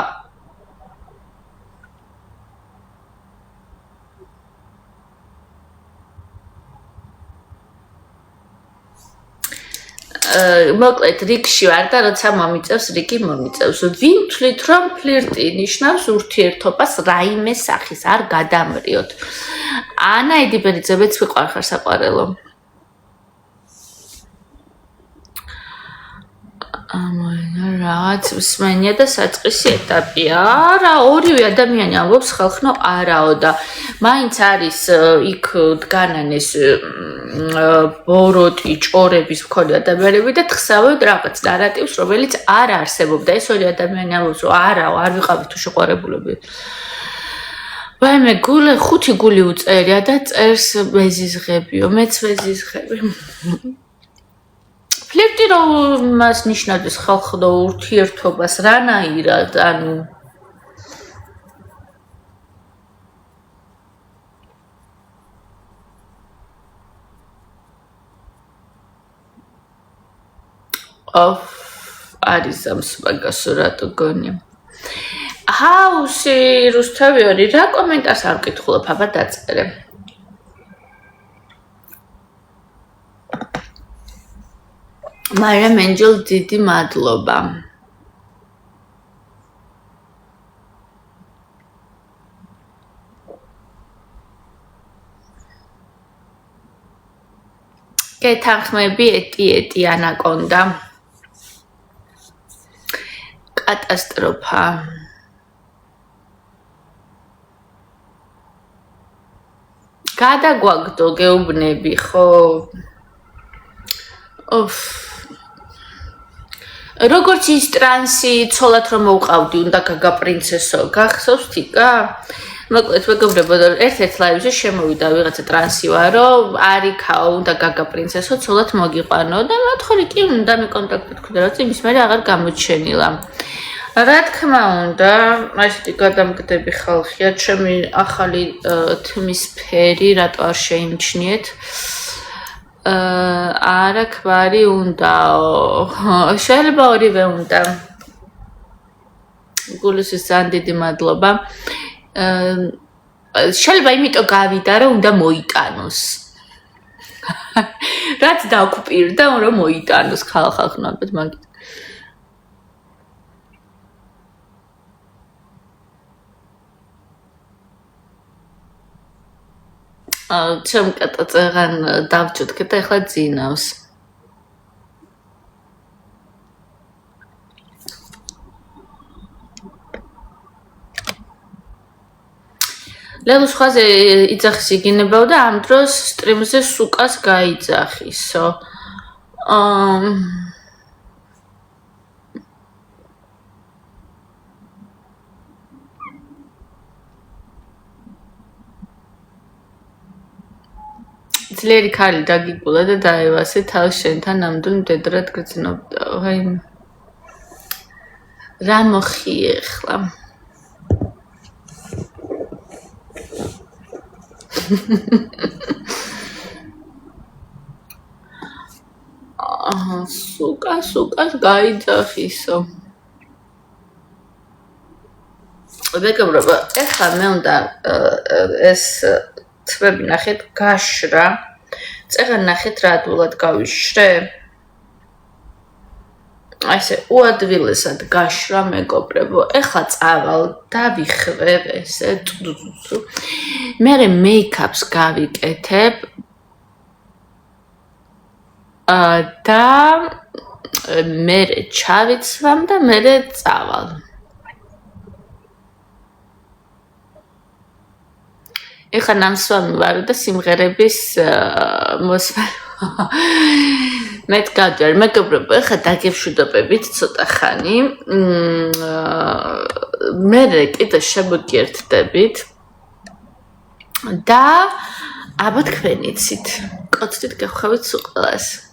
მოკლედ რიგში ვარ და როცა მომიწევს რიგი მომიწევს ვინ თვლით რომ ფლირტი ნიშნავს ურთიერთობას რაიმე სახის არ გადამრიოთ ანა ედიბერიძე მეც ვიყვარ ხარ საყვარელო რაღაც მსმენია და საწყისი ეტაპია არა ორივე ადამიანი ამბობს ხალხნო არაო და მაინც არის იქ დგანან ეს ბოროტი ჭორების მქონე ადამიანები და თხსავენ რაღაც ნარატივს რომელიც არ არსებობდა ეს ორი ადამიანი ამბობს რომ არაო არ ვიყავით თუ შეყვარებულები ვაიმე გული ხუთი გული უწერია და წერს მეზიზღებიო მეც მეზიზღები ფლირტი რომ მას ნიშნავს ხალხო ურთიერთობას რანაირად ანუ არის ამს მაგასო რატო გონი ჰაუსი რუსთავიორი რა კომენტარს არ ვკითხულობ აბა დაწერე მაგრამ ენჯელ დიდი მადლობა გეთანხმები ეტი ანაკონდა კატასტროფა გადაგვაგდო გეუბნები ხო როგორც ის ტრანსი ცოლად რომ მოვყავდი უნდა გაგა პრინცესო გახსოვს თიკა მოკლედ მეგობრებო ერთ-ერთ ლაივზე შემოვიდა ვიღაცა ტრანსი ვარო არიქაო უნდა გაგა პრინცესო ცოლად მოგიყვანო და მეთქოლი კი უნდა მე კონტაქტი თქვა რაც იმის მერე აღარ გამოჩენილა რა თქმა უნდა ასეთი გადამგდები ხალხია ჩემი ახალი თმის ფერი რატო არ შეიმჩნიეთ არა კვარი უნდაო შეიძლება ორივე უნდა გულისთვის ძალიან დიდი მადლობა შეიძლება იმიტომ გავიდა რომ უნდა მოიტანოს რაც დაგვპირდა რომ მოიტანოს ხალხნობით მაგით ჩემ კატაწეღან დავჭუდგე და ეხლა ძინავს ლელოს ხაზე იძახის იგინებავ და ამ დროს სტრიმზე სუკას გაიძახისო ძლიერი ქალი დაგიგულა და დაევასე თავს შენთან ნამდვილ მდედრად გრძნობდა ვაი რა მოხიე ხლა სუკას გაიძახისო მეგობრებო, ეხლა მე უნდა ეს თვები ნახეთ გაშრა. წეღან ნახეთ რა ადვილად გავიშრე. აი ესე უადვილესად გაშრა მეგობრებო. ეხლა წავალ დავიხვევ ესე მერე მეიქაპს გავიკეთებ და მერე ჩავიცვამ და მერე წავალ. ეხლა ნამსვამი ვარ და სიმღერების მოსმენა მე გავდივარ მეგობრებო, ეხლა დაგევშვიდობებით ცოტა ხანი. მერე კიდე შემოგიერთდებით და აბა თქვენ იცით. კოცდით გეხავით სულ ყველას.